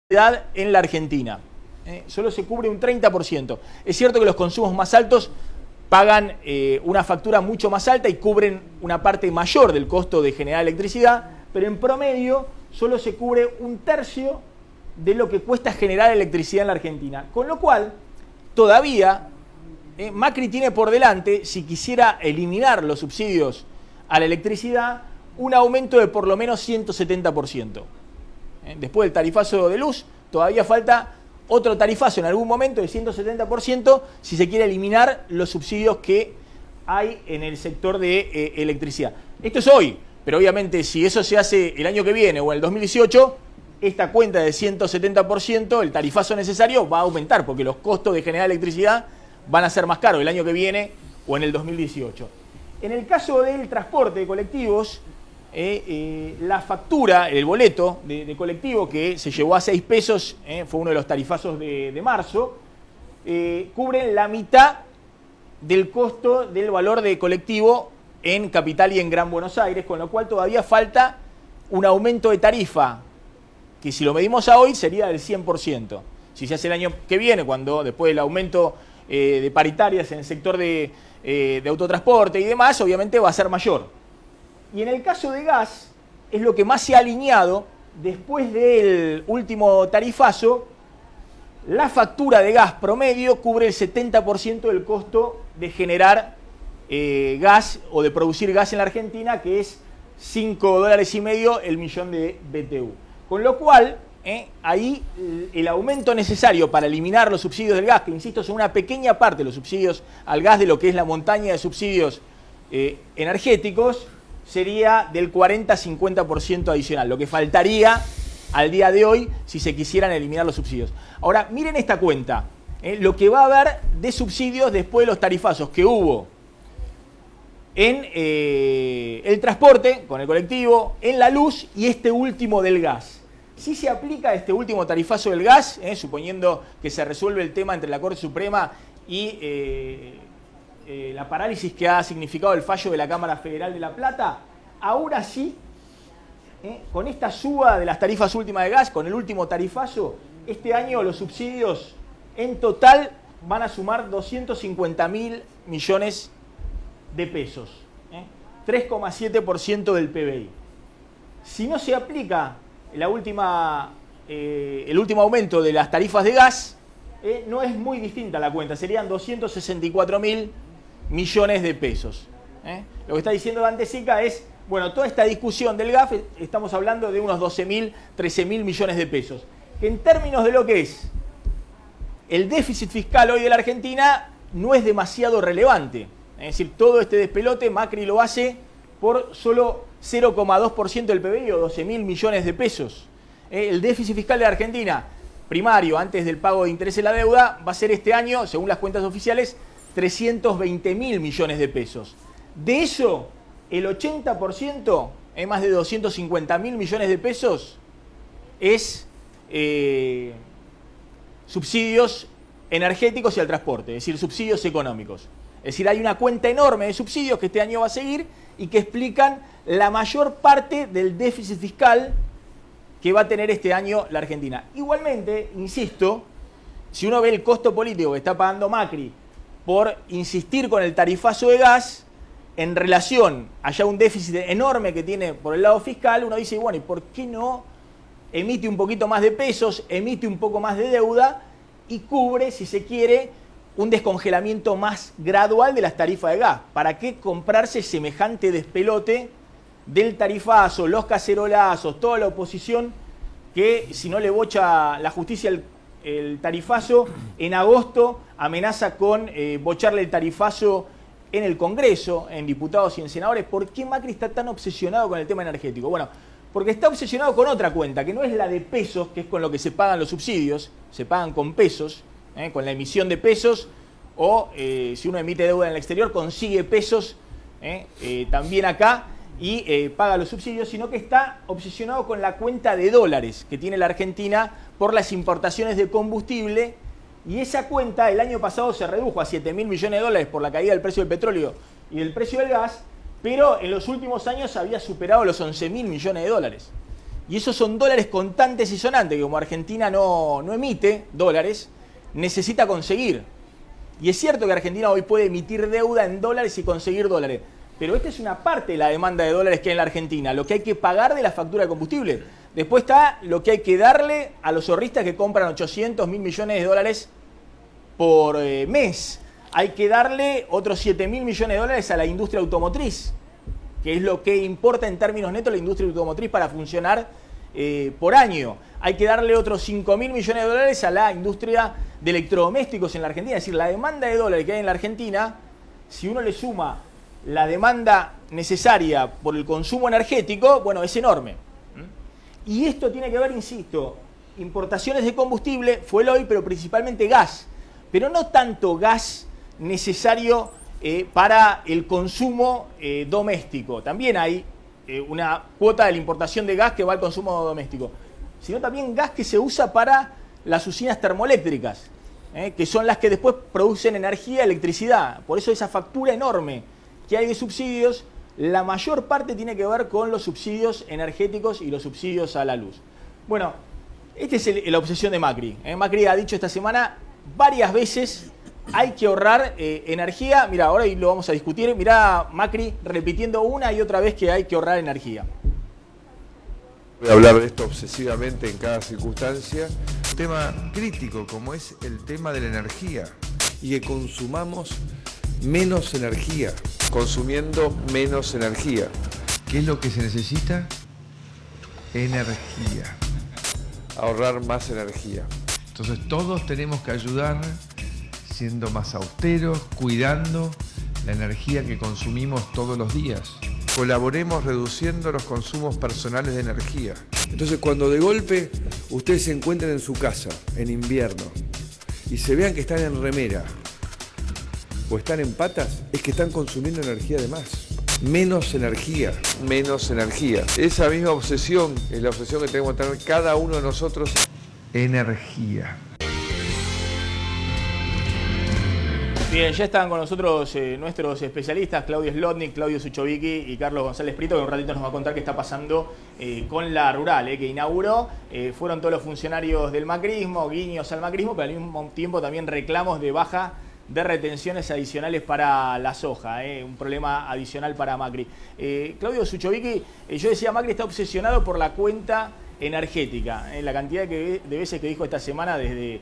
en la Argentina. Solo se cubre un 30%. Es cierto que los consumos más altos pagan una factura mucho más alta y cubren una parte mayor del costo de generar electricidad, pero en promedio solo se cubre un tercio de lo que cuesta generar electricidad en la Argentina. Con lo cual, todavía Macri tiene por delante, si quisiera eliminar los subsidios a la electricidad, un aumento de por lo menos 170%. Después del tarifazo de luz, todavía falta otro tarifazo en algún momento de 170% si se quiere eliminar los subsidios que hay en el sector de electricidad. Esto es hoy, pero obviamente si eso se hace el año que viene o en el 2018, esta cuenta de 170%, el tarifazo necesario va a aumentar porque los costos de generar electricidad van a ser más caros el año que viene o en el 2018. En el caso del transporte de colectivos, la factura, el boleto de colectivo que se llevó a 6 pesos, fue uno de los tarifazos de marzo, cubre la mitad del costo del valor de colectivo en Capital y en Gran Buenos Aires, con lo cual todavía falta un aumento de tarifa, que si lo medimos a hoy sería del 100%. Si se hace el año que viene, cuando después del aumento de paritarias en el sector de autotransporte y demás, obviamente va a ser mayor. Y en el caso de gas, es lo que más se ha alineado después del último tarifazo. La factura de gas promedio cubre el 70% del costo de generar gas o de producir gas en la Argentina, que es $5,5 el millón de BTU. Con lo cual, ahí el aumento necesario para eliminar los subsidios del gas, que insisto son una pequeña parte de los subsidios al gas de lo que es la montaña de subsidios energéticos, sería del 40-50% adicional, lo que faltaría al día de hoy si se quisieran eliminar los subsidios. Ahora, miren esta cuenta, lo que va a haber de subsidios después de los tarifazos que hubo en el transporte, con el colectivo, en la luz y este último del gas. Si se aplica este último tarifazo del gas, suponiendo que se resuelve el tema entre la Corte Suprema y la parálisis que ha significado el fallo de la Cámara Federal de La Plata, aún así, con esta suba de las tarifas últimas de gas, con el último tarifazo, este año los subsidios en total van a sumar 250.000 millones de pesos, 3,7% del PBI. Si no se aplica el último aumento de las tarifas de gas, no es muy distinta la cuenta, serían 264.000 millones de pesos. Lo que está diciendo Dante Sica es, bueno, toda esta discusión del gas, estamos hablando de unos 12.000, 13.000 millones de pesos, que en términos de lo que es el déficit fiscal hoy de la Argentina no es demasiado relevante. Es decir, todo este despelote Macri lo hace por solo 0,2% del PBI o 12.000 millones de pesos. El déficit fiscal de la Argentina, primario, antes del pago de interés en la deuda, va a ser este año, según las cuentas oficiales, 320.000 millones de pesos. De eso, el 80%, más de 250.000 millones de pesos, es subsidios energéticos y al transporte, es decir, subsidios económicos. Es decir, hay una cuenta enorme de subsidios que este año va a seguir y que explican la mayor parte del déficit fiscal que va a tener este año la Argentina. Igualmente, insisto, si uno ve el costo político que está pagando Macri por insistir con el tarifazo de gas, en relación a ya un déficit enorme que tiene por el lado fiscal, uno dice, bueno, ¿y por qué no emite un poquito más de pesos, emite un poco más de deuda y cubre, si se quiere, un descongelamiento más gradual de las tarifas de gas? ¿Para qué comprarse semejante despelote del tarifazo, los cacerolazos, toda la oposición que si no le bocha la justicia el tarifazo, en agosto amenaza con bocharle el tarifazo en el Congreso, en diputados y en senadores? ¿Por qué Macri está tan obsesionado con el tema energético? Bueno, porque está obsesionado con otra cuenta, que no es la de pesos, que es con lo que se pagan los subsidios, se pagan con pesos, con la emisión de pesos, o si uno emite deuda en el exterior, consigue pesos también acá y paga los subsidios, sino que está obsesionado con la cuenta de dólares que tiene la Argentina por las importaciones de combustible, y esa cuenta el año pasado se redujo a 7.000 millones de dólares por la caída del precio del petróleo y del precio del gas, pero en los últimos años había superado los 11.000 millones de dólares. Y esos son dólares contantes y sonantes, que como Argentina no emite dólares, necesita conseguir. Y es cierto que Argentina hoy puede emitir deuda en dólares y conseguir dólares. Pero esta es una parte de la demanda de dólares que hay en la Argentina, lo que hay que pagar de la factura de combustible. Después está lo que hay que darle a los ahorristas que compran 800, 1.000 millones de dólares por mes. Hay que darle otros 7.000 millones de dólares a la industria automotriz, que es lo que importa en términos netos la industria automotriz para funcionar por año. Hay que darle otros 5.000 millones de dólares a la industria de electrodomésticos en la Argentina. Es decir, la demanda de dólares que hay en la Argentina, si uno le suma la demanda necesaria por el consumo energético, bueno, es enorme. Y esto tiene que ver, insisto, importaciones de combustible, fuel oil, pero principalmente gas. Pero no tanto gas necesario para el consumo doméstico. También hay una cuota de la importación de gas que va al consumo doméstico, sino también gas que se usa para las usinas termoeléctricas, que son las que después producen energía, electricidad. Por eso esa factura enorme que hay de subsidios, la mayor parte tiene que ver con los subsidios energéticos y los subsidios a la luz. Bueno, esta es la obsesión de Macri. Macri ha dicho esta semana varias veces: hay que ahorrar energía. Mira, ahora lo vamos a discutir. Mirá, Macri repitiendo una y otra vez que hay que ahorrar energía. Voy a hablar de esto obsesivamente en cada circunstancia. Un tema crítico como es el tema de la energía y que consumamos menos energía. Consumiendo menos energía. ¿Qué es lo que se necesita? Energía. Ahorrar más energía. Entonces todos tenemos que ayudar siendo más austeros, cuidando la energía que consumimos todos los días. Colaboremos reduciendo los consumos personales de energía. Entonces, cuando de golpe ustedes se encuentren en su casa, en invierno, y se vean que están en remera o están en patas, es que están consumiendo energía de más. Menos energía. Menos energía. Esa misma obsesión es la obsesión que tenemos que tener cada uno de nosotros. Energía. Bien, ya están con nosotros nuestros especialistas, Claudio Slotnick, Claudio Suchovicki y Carlos González Prieto, que un ratito nos va a contar qué está pasando con la rural, que inauguró. Fueron todos los funcionarios del macrismo, guiños al macrismo, pero al mismo tiempo también reclamos de baja de retenciones adicionales para la soja, un problema adicional para Macri. Claudio Suchovicki, yo decía, Macri está obsesionado por la cuenta energética, la cantidad de veces que dijo esta semana desde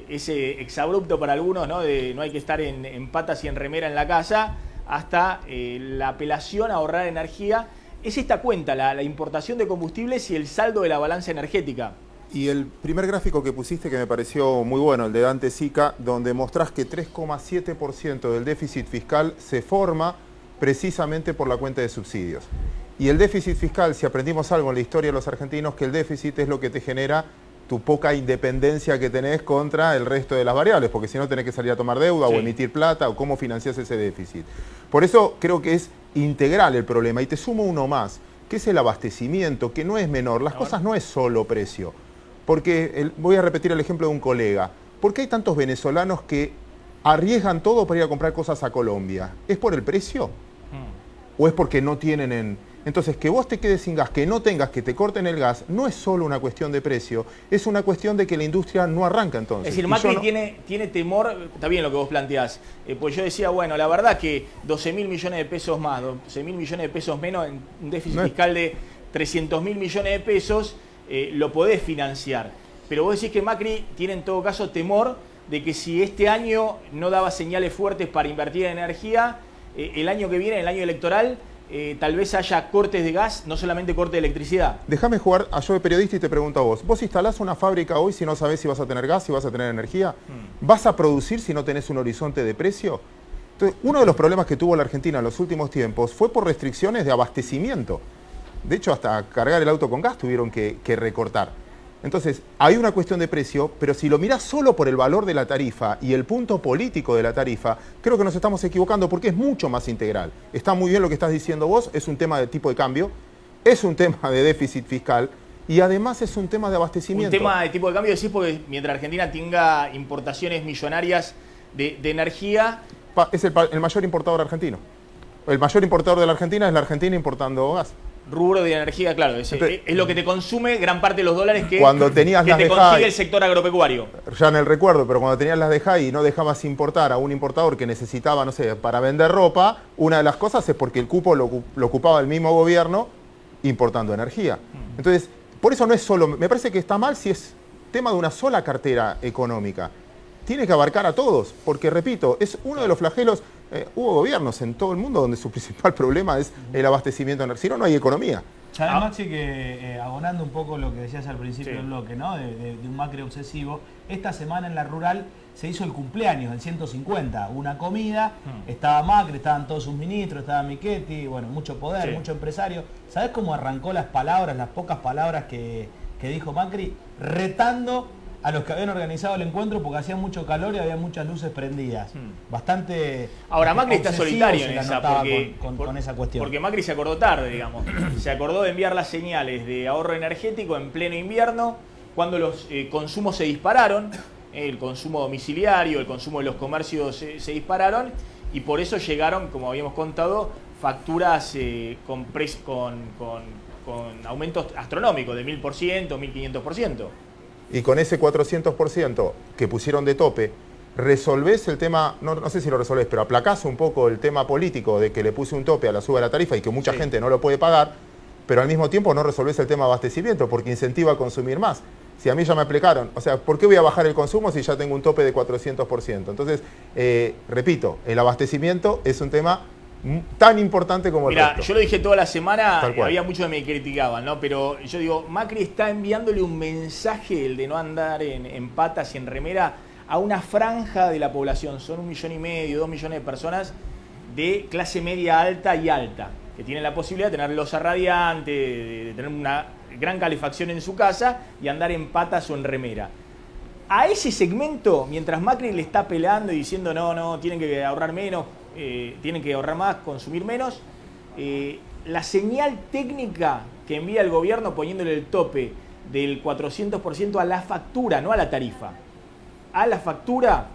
ese exabrupto para algunos, ¿no? De no hay que estar en patas y en remera en la casa, hasta la apelación a ahorrar energía. Es esta cuenta, la importación de combustibles y el saldo de la balanza energética. Y el primer gráfico que pusiste, que me pareció muy bueno, el de Dante Sica, donde mostrás que 3,7% del déficit fiscal se forma precisamente por la cuenta de subsidios. Y el déficit fiscal, si aprendimos algo en la historia de los argentinos, que el déficit es lo que te genera tu poca independencia que tenés contra el resto de las variables, porque si no tenés que salir a tomar deuda, sí, o emitir plata, o cómo financiás ese déficit. Por eso creo que es integral el problema. Y te sumo uno más, que es el abastecimiento, que no es menor. Las cosas no es solo precio. Porque, voy a repetir el ejemplo de un colega, ¿por qué hay tantos venezolanos que arriesgan todo para ir a comprar cosas a Colombia? ¿Es por el precio? ¿O es porque no tienen Entonces, que vos te quedes sin gas, que no tengas, que te corten el gas, no es solo una cuestión de precio, es una cuestión de que la industria no arranca entonces. Es decir, Macri tiene temor, está bien lo que vos planteás, pues yo decía, bueno, la verdad que 12.000 millones de pesos más, 12.000 millones de pesos menos en un déficit fiscal de 300.000 millones de pesos, lo podés financiar. Pero vos decís que Macri tiene en todo caso temor de que si este año no daba señales fuertes para invertir en energía, el año que viene, el año electoral, tal vez haya cortes de gas, no solamente corte de electricidad. Déjame jugar a yo de periodista y te pregunto a vos. ¿Vos instalás una fábrica hoy si no sabés si vas a tener gas, si vas a tener energía? ¿Vas a producir si no tenés un horizonte de precio? Entonces, uno de los problemas que tuvo la Argentina en los últimos tiempos fue por restricciones de abastecimiento. De hecho, hasta cargar el auto con gas tuvieron que recortar. Entonces, hay una cuestión de precio, pero si lo mirás solo por el valor de la tarifa y el punto político de la tarifa, creo que nos estamos equivocando porque es mucho más integral. Está muy bien lo que estás diciendo vos, es un tema de tipo de cambio, es un tema de déficit fiscal y además es un tema de abastecimiento. Un tema de tipo de cambio, decís, porque mientras Argentina tenga importaciones millonarias de energía... Es el mayor importador argentino. El mayor importador de la Argentina es la Argentina importando gas. rubro de energía, claro, es lo que te consume gran parte de los dólares que, cuando tenías que las te de consigue Jai, el sector agropecuario. ya en el recuerdo, pero cuando tenías las de Jai y no dejabas importar a un importador que necesitaba, no sé, para vender ropa, una de las cosas es porque el cupo lo ocupaba el mismo gobierno importando energía. Entonces, por eso no es solo, me parece que está mal si es tema de una sola cartera económica. Tiene que abarcar a todos, porque repito, es uno de los flagelos. Hubo gobiernos en todo el mundo donde su principal problema es el abastecimiento de energía. Si no, no hay economía. Sabes, Maxi, que abonando un poco lo que decías al principio del bloque, ¿no? De un Macri obsesivo, esta semana en la rural se hizo el cumpleaños, el 150, una comida, estaba Macri, estaban todos sus ministros, estaba Michetti, bueno, mucho poder, mucho empresario. ¿Sabes cómo arrancó las palabras, las pocas palabras que dijo Macri? Retando a los que habían organizado el encuentro porque hacía mucho calor y había muchas luces prendidas. Bastante. Ahora, Macri está solitario en esa, con esa cuestión. Porque Macri se acordó tarde, digamos. Se acordó de enviar las señales de ahorro energético en pleno invierno, cuando los consumos se dispararon, el consumo domiciliario, el consumo de los comercios se dispararon, y por eso llegaron, como habíamos contado, facturas con aumentos astronómicos de 1000%, 1500%. Y con ese 400% que pusieron de tope, resolvés el tema, no sé si lo resolvés, pero aplacás un poco el tema político de que le puse un tope a la suba de la tarifa y que mucha gente no lo puede pagar, pero al mismo tiempo no resolvés el tema de abastecimiento porque incentiva a consumir más. Si a mí ya me aplicaron, o sea, ¿por qué voy a bajar el consumo si ya tengo un tope de 400%? Entonces, repito, el abastecimiento es un tema tan importante como el resto. Yo lo dije toda la semana, había muchos que me criticaban, ¿no? Pero yo digo, Macri está enviándole un mensaje, el de no andar en patas y en remera, a una franja de la población. Son 1,5 millones, 2 millones de personas de clase media alta y alta, que tienen la posibilidad de tener losa radiante, de tener una gran calefacción en su casa y andar en patas o en remera. A ese segmento, mientras Macri le está peleando y diciendo no, tienen que ahorrar menos, tienen que ahorrar más, consumir menos, la señal técnica que envía el gobierno poniéndole el tope del 400% a la factura, no a la tarifa, a la factura,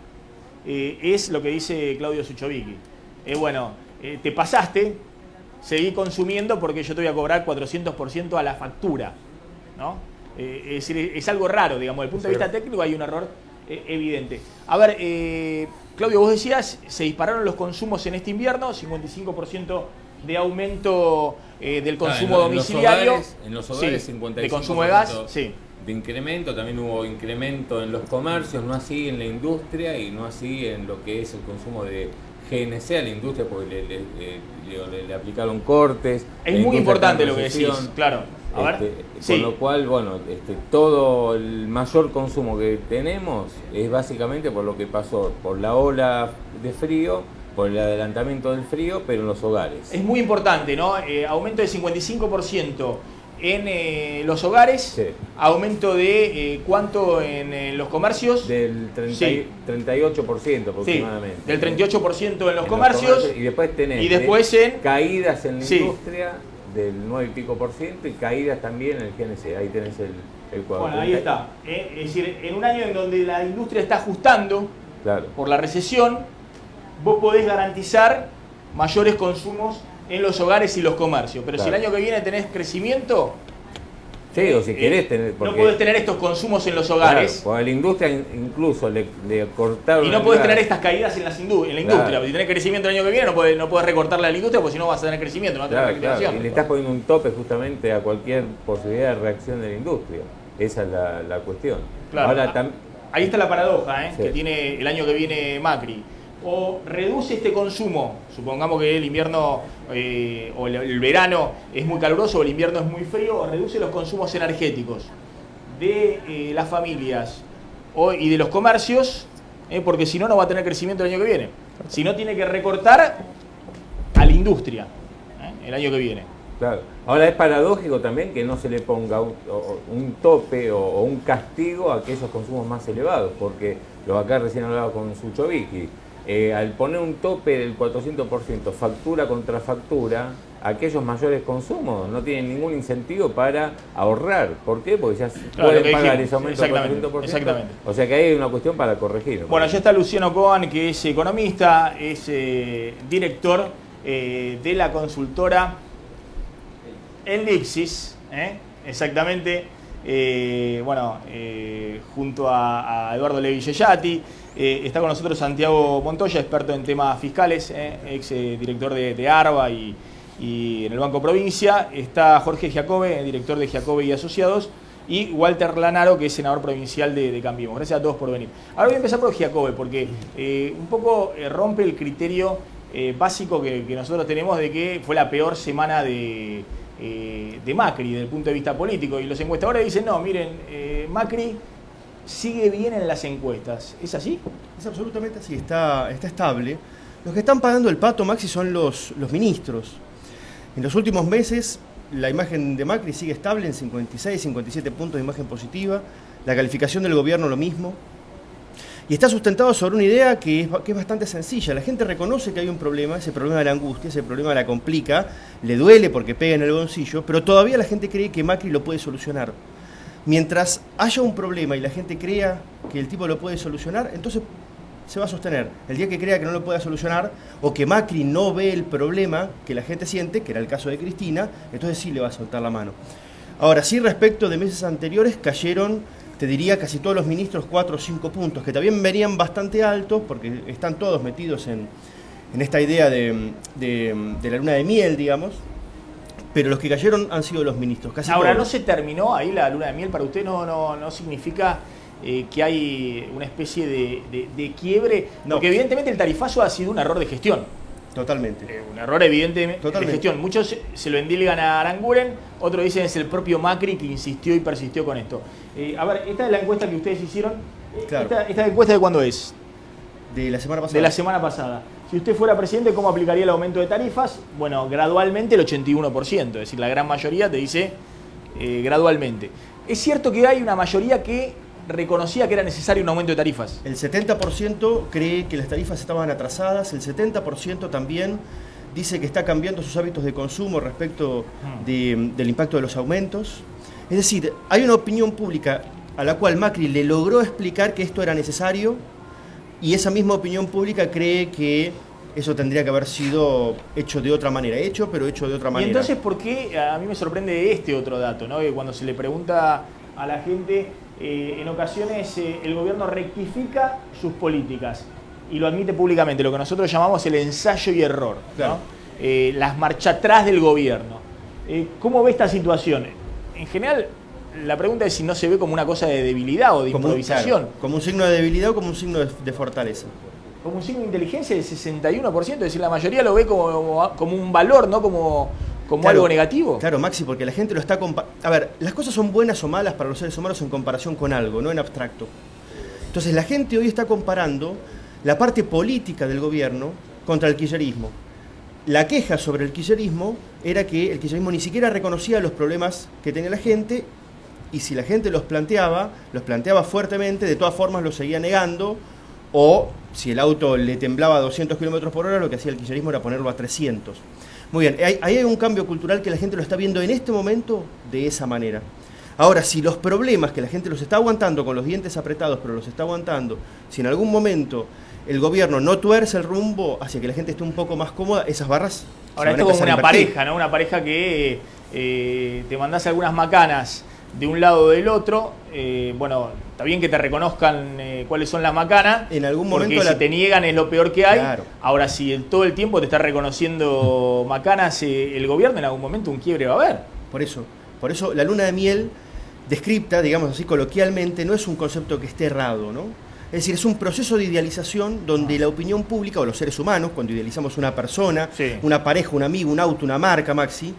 es lo que dice Claudio Suchovicki. Te pasaste, seguí consumiendo porque yo te voy a cobrar 400% a la factura, ¿no? Es decir, es algo raro, digamos, desde el punto de vista técnico hay un error evidente. A ver, Claudio, vos decías, se dispararon los consumos en este invierno, 55% de aumento del consumo domiciliario. En los hogares, 55% de consumo de gas, de incremento, también hubo incremento en los comercios, no así en la industria y no así en lo que es el consumo de GNC a la industria, porque le aplicaron cortes. Es muy importante lo que decís, claro. A ver, con lo cual, todo el mayor consumo que tenemos es básicamente por lo que pasó, por la ola de frío, por el adelantamiento del frío, pero en los hogares. Es muy importante, ¿no? Aumento de 55% en los hogares, aumento de ¿cuánto en los comercios? Del 38% aproximadamente. Del 38% en los comercios. Y después tenés caídas en la industria del 9 y pico % y caídas también en el GNC. Ahí tenés el cuadro. Bueno, ahí está. Es decir, en un año en donde la industria está ajustando por la recesión, vos podés garantizar mayores consumos en los hogares y los comercios. Pero si el año que viene tenés crecimiento, o si querés tener, no podés tener estos consumos en los hogares. Porque a la industria incluso le cortaron. Y no podés tener estas caídas en la industria. Si tenés crecimiento el año que viene, no podés recortarle a la industria, porque si no vas a tener crecimiento, no vas a tener recuperación. Y le estás poniendo un tope justamente a cualquier posibilidad de reacción de la industria. Esa es la cuestión. Ahora, ahí está la paradoja que tiene el año que viene Macri. O reduce este consumo, supongamos que el invierno o el verano es muy caluroso o el invierno es muy frío, o reduce los consumos energéticos de las familias y de los comercios, porque si no, no va a tener crecimiento el año que viene. Si no, tiene que recortar a la industria el año que viene. Claro. Ahora es paradójico también que no se le ponga un tope o un castigo a aquellos consumos más elevados, porque lo acá recién hablaba con Suchovicki. Al poner un tope del 400%, factura contra factura, aquellos mayores consumos no tienen ningún incentivo para ahorrar. ¿Por qué? Porque ya pueden pagar ese aumento del 400%. Exactamente. O sea que ahí hay una cuestión para corregir. Bueno, ya está Luciano Coan, que es economista, es director de la consultora en Lipsis, exactamente, junto a Eduardo Levi Yeyati. Está con nosotros Santiago Montoya, experto en temas fiscales, ex director de ARBA y en el Banco Provincia. Está Jorge Giacobbe, director de Giacobbe y Asociados. Y Walter Lanaro, que es senador provincial de Cambiemos. Gracias a todos por venir. Ahora voy a empezar por Giacobbe, porque un poco rompe el criterio básico que nosotros tenemos de que fue la peor semana de Macri desde el punto de vista político. Y los encuestadores dicen, no, miren, Macri sigue bien en las encuestas. ¿Es así? Es absolutamente así, está estable. Los que están pagando el pato, Maxi, son los ministros. En los últimos meses, la imagen de Macri sigue estable en 56, 57 puntos de imagen positiva. La calificación del gobierno lo mismo. Y está sustentado sobre una idea que es bastante sencilla. La gente reconoce que hay un problema, ese problema de la angustia, ese problema la complica, le duele porque pega en el bolsillo, pero todavía la gente cree que Macri lo puede solucionar. Mientras haya un problema y la gente crea que el tipo lo puede solucionar, entonces se va a sostener. El día que crea que no lo pueda solucionar o que Macri no ve el problema que la gente siente, que era el caso de Cristina, entonces sí le va a soltar la mano. Ahora, sí, respecto de meses anteriores, cayeron, te diría, casi todos los ministros 4 o 5 puntos, que también venían bastante altos, porque están todos metidos en esta idea de la luna de miel, digamos, pero los que cayeron han sido los ministros. Casi ahora, todos. ¿no se terminó ahí la luna de miel? ¿Para usted no significa que hay una especie de quiebre? No. Porque evidentemente el tarifazo ha sido un error de gestión. Totalmente. Un error evidente Totalmente. de gestión. Muchos se lo endilgan a Aranguren, otros dicen es el propio Macri que insistió y persistió con esto. A ver, esta es la encuesta que ustedes hicieron. Claro. ¿Esta encuesta de cuándo es? De la semana pasada. De la semana pasada. Si usted fuera presidente, ¿cómo aplicaría el aumento de tarifas? Bueno, gradualmente el 81%, es decir, la gran mayoría te dice gradualmente. Es cierto que hay una mayoría que reconocía que era necesario un aumento de tarifas. El 70% cree que las tarifas estaban atrasadas, el 70% también dice que está cambiando sus hábitos de consumo respecto del impacto de los aumentos. Es decir, hay una opinión pública a la cual Macri le logró explicar que esto era necesario y esa misma opinión pública cree que eso tendría que haber sido hecho de otra manera. Pero hecho de otra manera. Y entonces, ¿por qué? A mí me sorprende este otro dato, ¿no? Que cuando se le pregunta a la gente, en ocasiones el gobierno rectifica sus políticas y lo admite públicamente, lo que nosotros llamamos el ensayo y error, Claro. ¿no? Las marcha atrás del gobierno. ¿Cómo ve esta situación? En general, la pregunta es si no se ve como una cosa de debilidad o de improvisación. Como un signo de debilidad o como un signo de fortaleza. Como un signo de inteligencia del 61%, es decir, la mayoría lo ve como un valor, no como Claro, algo negativo. Claro, Maxi, porque la gente lo está a ver, las cosas son buenas o malas para los seres humanos en comparación con algo, no en abstracto. Entonces la gente hoy está comparando la parte política del gobierno contra el kirchnerismo. La queja sobre el kirchnerismo era que el kirchnerismo ni siquiera reconocía los problemas que tenía la gente y si la gente los planteaba fuertemente, de todas formas los seguía negando o si el auto le temblaba a 200 km por hora, lo que hacía el kirchnerismo era ponerlo a 300. Muy bien, ahí hay un cambio cultural que la gente lo está viendo en este momento de esa manera. Ahora, si los problemas que la gente los está aguantando con los dientes apretados, pero los está aguantando, si en algún momento el gobierno no tuerce el rumbo hacia que la gente esté un poco más cómoda, esas barras ahora se van esto a como empezar a una invertir. pareja, ¿no? Una pareja que te mandás algunas macanas de un lado o del otro. Bueno, está bien que te reconozcan cuáles son las macanas. En algún porque momento si te niegan es lo peor que hay. Claro. Ahora, si todo el tiempo te está reconociendo macanas el gobierno, en algún momento un quiebre va a haber. Por eso la luna de miel, descripta, digamos así coloquialmente, no es un concepto que esté errado, ¿no? Es decir, es un proceso de idealización donde la opinión pública o los seres humanos, cuando idealizamos una persona, Sí. una pareja, un amigo, un auto, una marca, Maxi,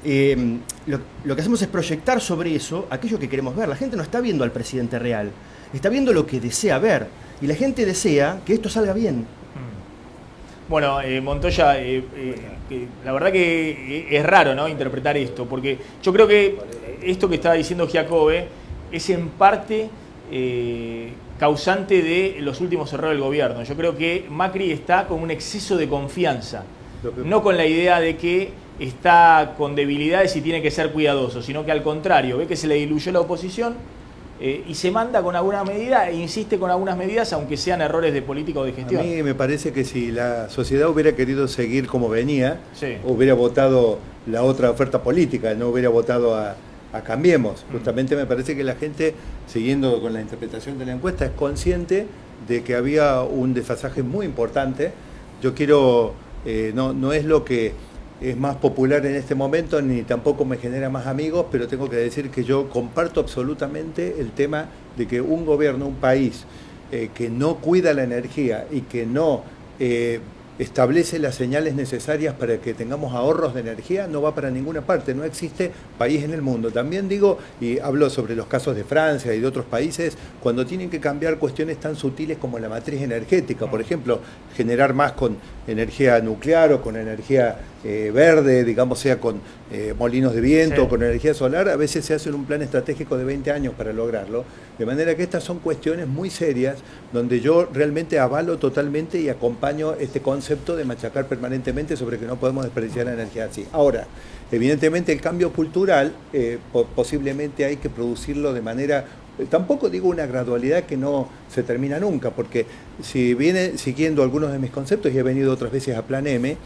lo que hacemos es proyectar sobre eso aquello que queremos ver. La gente no está viendo al presidente real, está viendo lo que desea ver. Y la gente desea que esto salga bien. Bueno, Montoya, la verdad que es raro, ¿no?, interpretar esto, porque yo creo que esto que estaba diciendo Giacobbe es en parte causante de los últimos errores del gobierno. Yo creo que Macri está con un exceso de confianza, no con la idea de que está con debilidades y tiene que ser cuidadoso, sino que al contrario, ve que se le diluyó la oposición, y se manda con alguna medida e insiste con algunas medidas, aunque sean errores de política o de gestión. A mí me parece que si la sociedad hubiera querido seguir como venía, Sí. hubiera votado la otra oferta política, no hubiera votado a Cambiemos. Justamente me parece que la gente, siguiendo con la interpretación de la encuesta, es consciente de que había un desfasaje muy importante. Yo quiero, no es lo que es más popular en este momento, ni tampoco me genera más amigos, pero tengo que decir que yo comparto absolutamente el tema de que un gobierno, un país que no cuida la energía y que no establece las señales necesarias para que tengamos ahorros de energía, no va para ninguna parte. No existe país en el mundo. También digo, y hablo sobre los casos de Francia y de otros países, cuando tienen que cambiar cuestiones tan sutiles como la matriz energética, por ejemplo, generar más con energía nuclear o con energía verde, digamos, sea con molinos de viento, o con energía solar, a veces se hace un plan estratégico de 20 años para lograrlo, de manera que estas son cuestiones muy serias, donde yo realmente avalo totalmente y acompaño este concepto de machacar permanentemente sobre que no podemos desperdiciar la energía así. Ahora, evidentemente el cambio cultural posiblemente hay que producirlo de manera, tampoco digo una gradualidad que no se termina nunca, porque si viene siguiendo algunos de mis conceptos y he venido otras veces a Plan M,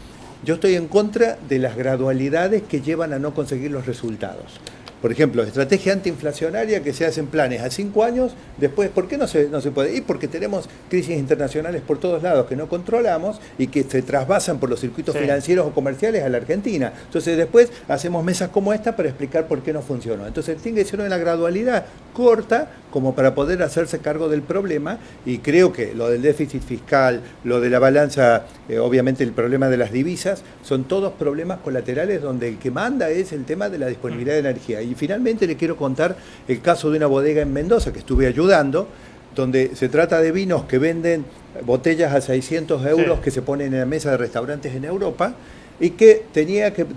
yo estoy en contra de las gradualidades que llevan a no conseguir los resultados. Por ejemplo, estrategia antiinflacionaria que se hacen planes a 5 años, después, ¿por qué no se puede? Y porque tenemos crisis internacionales por todos lados que no controlamos y que se trasvasan por los circuitos financieros o comerciales a la Argentina. Entonces después hacemos mesas como esta para explicar por qué no funcionó. Entonces tiene que ser una gradualidad corta como para poder hacerse cargo del problema, y creo que lo del déficit fiscal, lo de la balanza, obviamente el problema de las divisas, son todos problemas colaterales donde el que manda es el tema de la disponibilidad de energía. Y finalmente le quiero contar el caso de una bodega en Mendoza que estuve ayudando, donde se trata de vinos que venden botellas a 600 euros que se ponen en la mesa de restaurantes en Europa, y que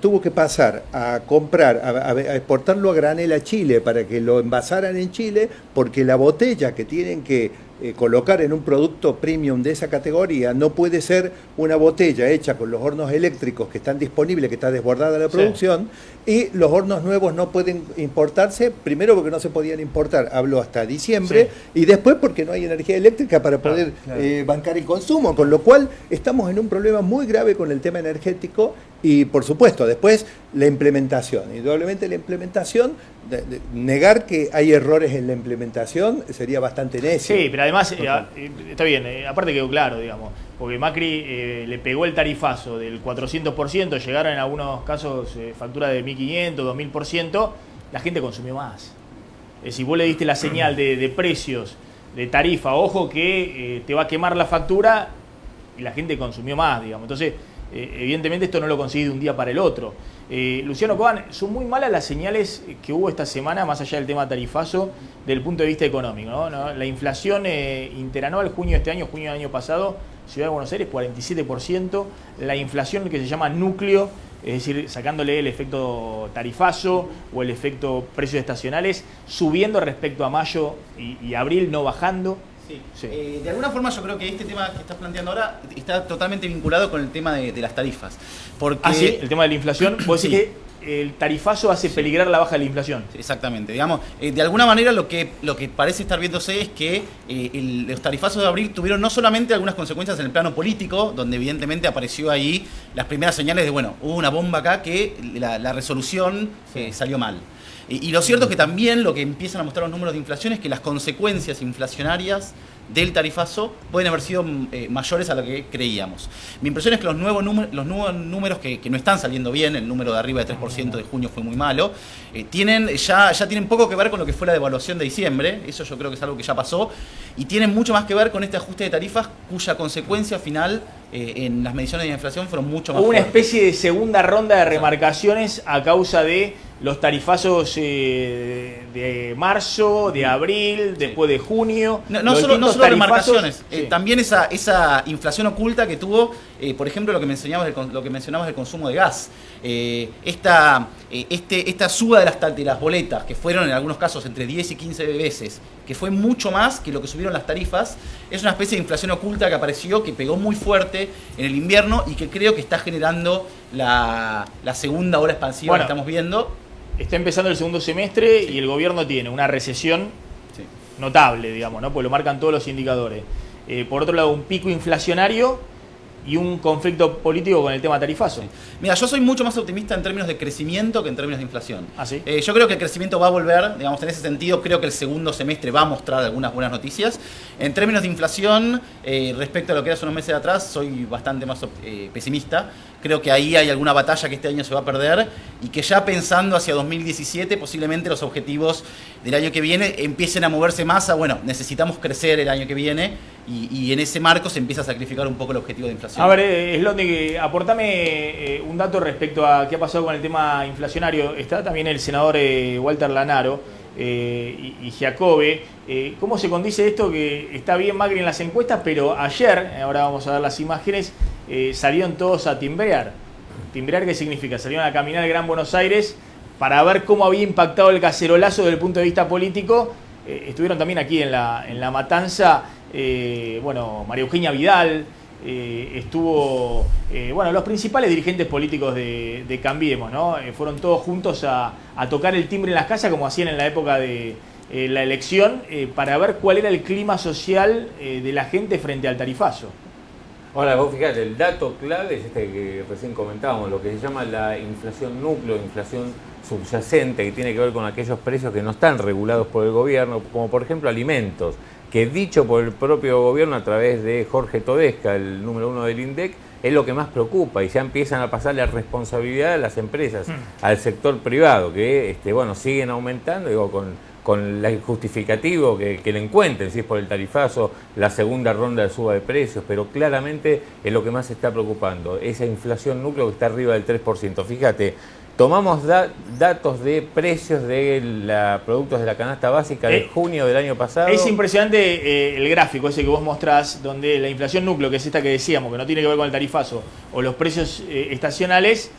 tuvo que pasar a comprar, a exportarlo a granel a Chile para que lo envasaran en Chile, porque la botella que tienen que colocar en un producto premium de esa categoría no puede ser una botella hecha con los hornos eléctricos que están disponibles, que está desbordada la producción, y los hornos nuevos no pueden importarse, primero porque no se podían importar, hablo hasta diciembre, y después porque no hay energía eléctrica para poder bancar el consumo, con lo cual estamos en un problema muy grave con el tema energético. Y por supuesto, después la implementación. Indudablemente la implementación, negar que hay errores en la implementación sería bastante necio. Sí, pero además, está bien, aparte quedó claro, digamos, porque Macri le pegó el tarifazo del 400%, llegaron en algunos casos factura de 1.500, 2.000%, la gente consumió más. Si vos le diste la señal de precios, de tarifa, ojo que te va a quemar la factura, y la gente consumió más, digamos. Entonces, evidentemente esto no lo conseguí de un día para el otro. Luciano Cobán, son muy malas las señales que hubo esta semana, más allá del tema tarifazo, desde el punto de vista económico, ¿no? La inflación interanual, junio de este año, junio del año pasado, Ciudad de Buenos Aires, 47%. La inflación que se llama núcleo, es decir, sacándole el efecto tarifazo o el efecto precios estacionales, subiendo respecto a mayo y abril, no bajando. Sí. De alguna forma yo creo que este tema que estás planteando ahora está totalmente vinculado con el tema de las tarifas. Porque... sí, el tema de la inflación. ¿Vos decís que el tarifazo hace peligrar la baja de la inflación? Exactamente. Digamos, de alguna manera lo que parece estar viéndose es que los tarifazos de abril tuvieron no solamente algunas consecuencias en el plano político, donde evidentemente apareció ahí las primeras señales de, bueno, hubo una bomba acá que la resolución salió mal. Y lo cierto es que también lo que empiezan a mostrar los números de inflación es que las consecuencias inflacionarias del tarifazo pueden haber sido mayores a lo que creíamos. Mi impresión es que los nuevos números que no están saliendo bien, el número de arriba de 3% de junio fue muy malo, ya tienen poco que ver con lo que fue la devaluación de diciembre, eso yo creo que es algo que ya pasó, y tienen mucho más que ver con este ajuste de tarifas cuya consecuencia final en las mediciones de inflación fueron mucho más Hubo una fuertes. especie de segunda ronda de remarcaciones a causa de los tarifazos de marzo, de abril, después de junio. No solo remarcaciones, también esa inflación oculta que tuvo, por ejemplo, lo que mencionabas del consumo de gas. Esta suba de las boletas, que fueron en algunos casos entre 10 y 15 veces, que fue mucho más que lo que subieron las tarifas, es una especie de inflación oculta que apareció, que pegó muy fuerte en el invierno y que creo que está generando la segunda ola expansiva que estamos viendo. Está empezando el segundo semestre y el gobierno tiene una recesión notable, digamos, ¿no? Pues lo marcan todos los indicadores. Por otro lado, un pico inflacionario y un conflicto político con el tema tarifazo. Mira, yo soy mucho más optimista en términos de crecimiento que en términos de inflación. ¿Ah, sí? Yo creo que el crecimiento va a volver, digamos, en ese sentido, creo que el segundo semestre va a mostrar algunas buenas noticias. En términos de inflación, respecto a lo que era hace unos meses atrás, soy bastante más pesimista. Creo que ahí hay alguna batalla que este año se va a perder y que ya pensando hacia 2017, posiblemente los objetivos del año que viene empiecen a moverse más a, bueno, necesitamos crecer el año que viene y en ese marco se empieza a sacrificar un poco el objetivo de inflación. A ver, Slotnick, aportame un dato respecto a qué ha pasado con el tema inflacionario. Está también el senador Walter Lanaro y Giacobbe. ¿Cómo se condice esto que está bien Macri en las encuestas, pero ayer, ahora vamos a ver las imágenes, salieron todos a timbrear? ¿Timbrear qué significa? Salieron a caminar el Gran Buenos Aires para ver cómo había impactado el cacerolazo desde el punto de vista político. Estuvieron también aquí en la Matanza, bueno, María Eugenia Vidal, estuvo, bueno, los principales dirigentes políticos de Cambiemos, ¿no? Fueron todos juntos a tocar el timbre en las casas, como hacían en la época de la elección, para ver cuál era el clima social de la gente frente al tarifazo. Ahora, vos fijate, el dato clave es este que recién comentábamos, lo que se llama la inflación núcleo, inflación subyacente, que tiene que ver con aquellos precios que no están regulados por el gobierno, como por ejemplo alimentos, que dicho por el propio gobierno a través de Jorge Todesca, el número 1 del INDEC, es lo que más preocupa y ya empiezan a pasarle responsabilidad a las empresas, al sector privado, que bueno, siguen aumentando, digo, con el justificativo que le encuentren, si es por el tarifazo, la segunda ronda de suba de precios, pero claramente es lo que más se está preocupando, esa inflación núcleo que está arriba del 3%. Fíjate, tomamos datos de precios de productos de la canasta básica de junio del año pasado. Es impresionante el gráfico ese que vos mostrás, donde la inflación núcleo, que es esta que decíamos, que no tiene que ver con el tarifazo, o los precios estacionales,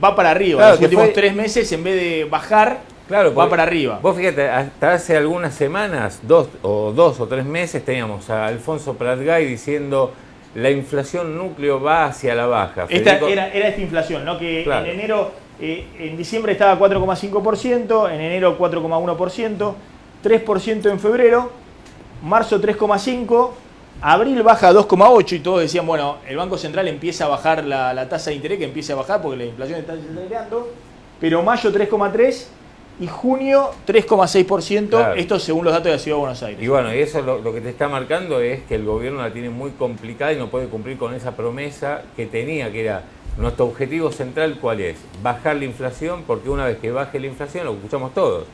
va para arriba. Claro, los últimos 3 meses, en vez de bajar, claro, va para arriba. Vos fíjate, hasta hace algunas semanas, 2 o 3 meses, teníamos a Alfonso Pratgay diciendo la inflación núcleo va hacia la baja. Era esta inflación, ¿no? Que claro, en enero, en diciembre estaba 4,5%, en enero 4,1%, 3% en febrero, marzo 3,5%, abril baja 2,8% y todos decían, bueno, el Banco Central empieza a bajar la tasa de interés, que empieza a bajar porque la inflación está acelerando, pero mayo 3,3%, y junio 3,6%, claro, esto según los datos de la Ciudad de Buenos Aires. Y bueno, y eso lo que te está marcando es que el gobierno la tiene muy complicada y no puede cumplir con esa promesa que tenía, que era nuestro objetivo central, ¿cuál es? Bajar la inflación, porque una vez que baje la inflación, lo que escuchamos todos,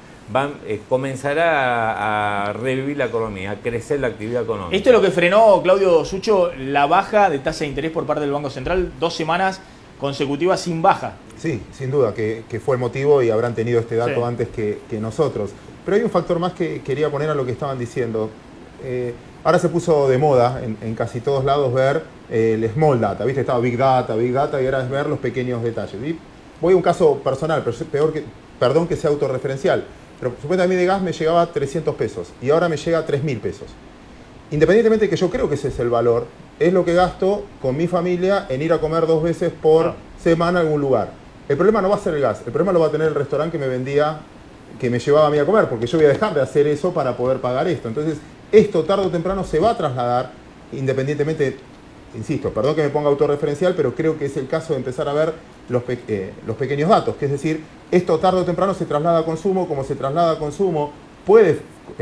comenzará a revivir la economía, a crecer la actividad económica. Esto es lo que frenó, Claudio Sucho, la baja de tasa de interés por parte del Banco Central, 2 semanas consecutivas sin baja. Sí, sin duda, que fue el motivo y habrán tenido este dato antes que nosotros. Pero hay un factor más que quería poner a lo que estaban diciendo. Ahora se puso de moda en casi todos lados ver el small data, ¿viste? Estaba big data, y ahora es ver los pequeños detalles. Y voy a un caso personal, pero perdón que sea autorreferencial, pero supuestamente a mí de gas me llegaba a 300 pesos y ahora me llega a 3.000 pesos. Independientemente de que yo creo que ese es el valor, es lo que gasto con mi familia en ir a comer 2 veces por semana a algún lugar. El problema no va a ser el gas, el problema lo va a tener el restaurante que me llevaba a mí a comer, porque yo voy a dejar de hacer eso para poder pagar esto. Entonces, esto tarde o temprano se va a trasladar, independientemente, insisto, perdón que me ponga autorreferencial, pero creo que es el caso de empezar a ver los pequeños datos, que es decir, esto tarde o temprano se traslada a consumo, como se traslada a consumo, puede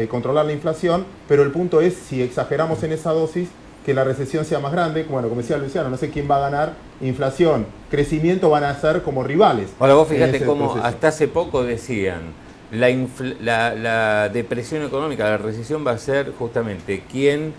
controlar la inflación, pero el punto es, si exageramos en esa dosis, que la recesión sea más grande. Bueno, como decía Luciano, no sé quién va a ganar, inflación, crecimiento van a ser como rivales. Ahora vos fíjate cómo hasta hace poco decían, la depresión económica, la recesión va a ser justamente quien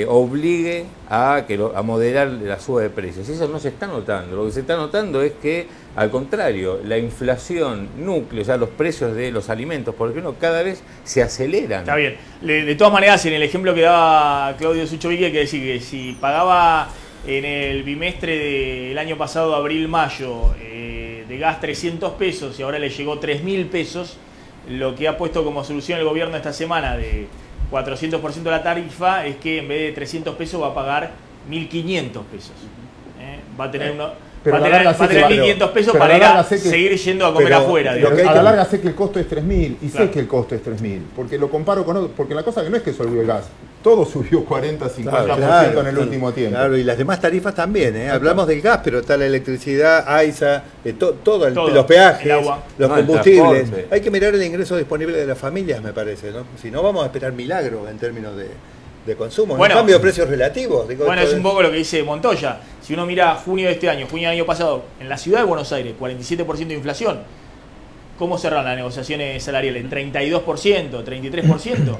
obligue a moderar la suba de precios. Eso no se está notando. Lo que se está notando es que, al contrario, la inflación núcleo, o sea, los precios de los alimentos, por ejemplo, cada vez se aceleran. Está bien. De todas maneras, en el ejemplo que daba Claudio Suchovicki, hay que decir que si pagaba en el bimestre del año pasado, abril-mayo, de gas 300 pesos y ahora le llegó 3.000 pesos, lo que ha puesto como solución el gobierno esta semana de 400% de la tarifa es que en vez de 300 pesos va a pagar 1.500 pesos. Va a tener Pero va a la larga a tener sé que- 1.500 pesos pero a para la ir a larga sé que- seguir yendo a comer pero- afuera. lo digamos. que hay a que- la larga sé que el costo es 3.000 y Claro. sé que el costo es 3.000, porque lo comparo con otro, porque la cosa que no es que subió el gas, todo subió 40-50% en el último tiempo. Claro, y las demás tarifas también, ¿eh? Hablamos del gas, pero está la electricidad, AISA, Todo, los peajes, el agua. los No, el combustibles. transporte. Hay que mirar el ingreso disponible de las familias, me parece, ¿no? Si no, vamos a esperar milagros en términos de consumo. Bueno. En cambio de precios relativos. Digo, Bueno, esto es un poco lo que dice Montoya. Si uno mira junio de este año, junio del año pasado, en la ciudad de Buenos Aires, 47% de inflación. ¿Cómo cerraron las negociaciones salariales? En 32%, 33%.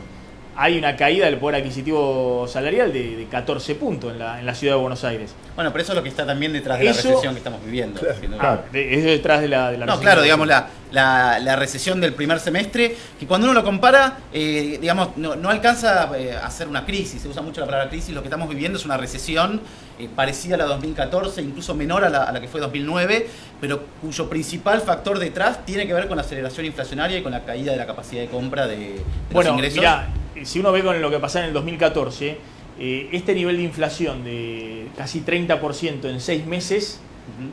Hay una caída del poder adquisitivo salarial de 14 puntos en la ciudad de Buenos Aires. Bueno, pero eso es lo que está también detrás de la Eso- recesión que estamos viviendo. Que no- Es detrás de la No, recesión. claro, digamos, la recesión del primer semestre, que cuando uno lo compara, digamos, no alcanza a ser una crisis, se usa mucho la palabra crisis, lo que estamos viviendo es una recesión parecida a la 2014, incluso menor a la que fue 2009, pero cuyo principal factor detrás tiene que ver con la aceleración inflacionaria y con la caída de la capacidad de compra de los Bueno, ingresos. mirá, si uno ve con lo que pasó en el 2014, este nivel de inflación de casi 30% en 6 meses,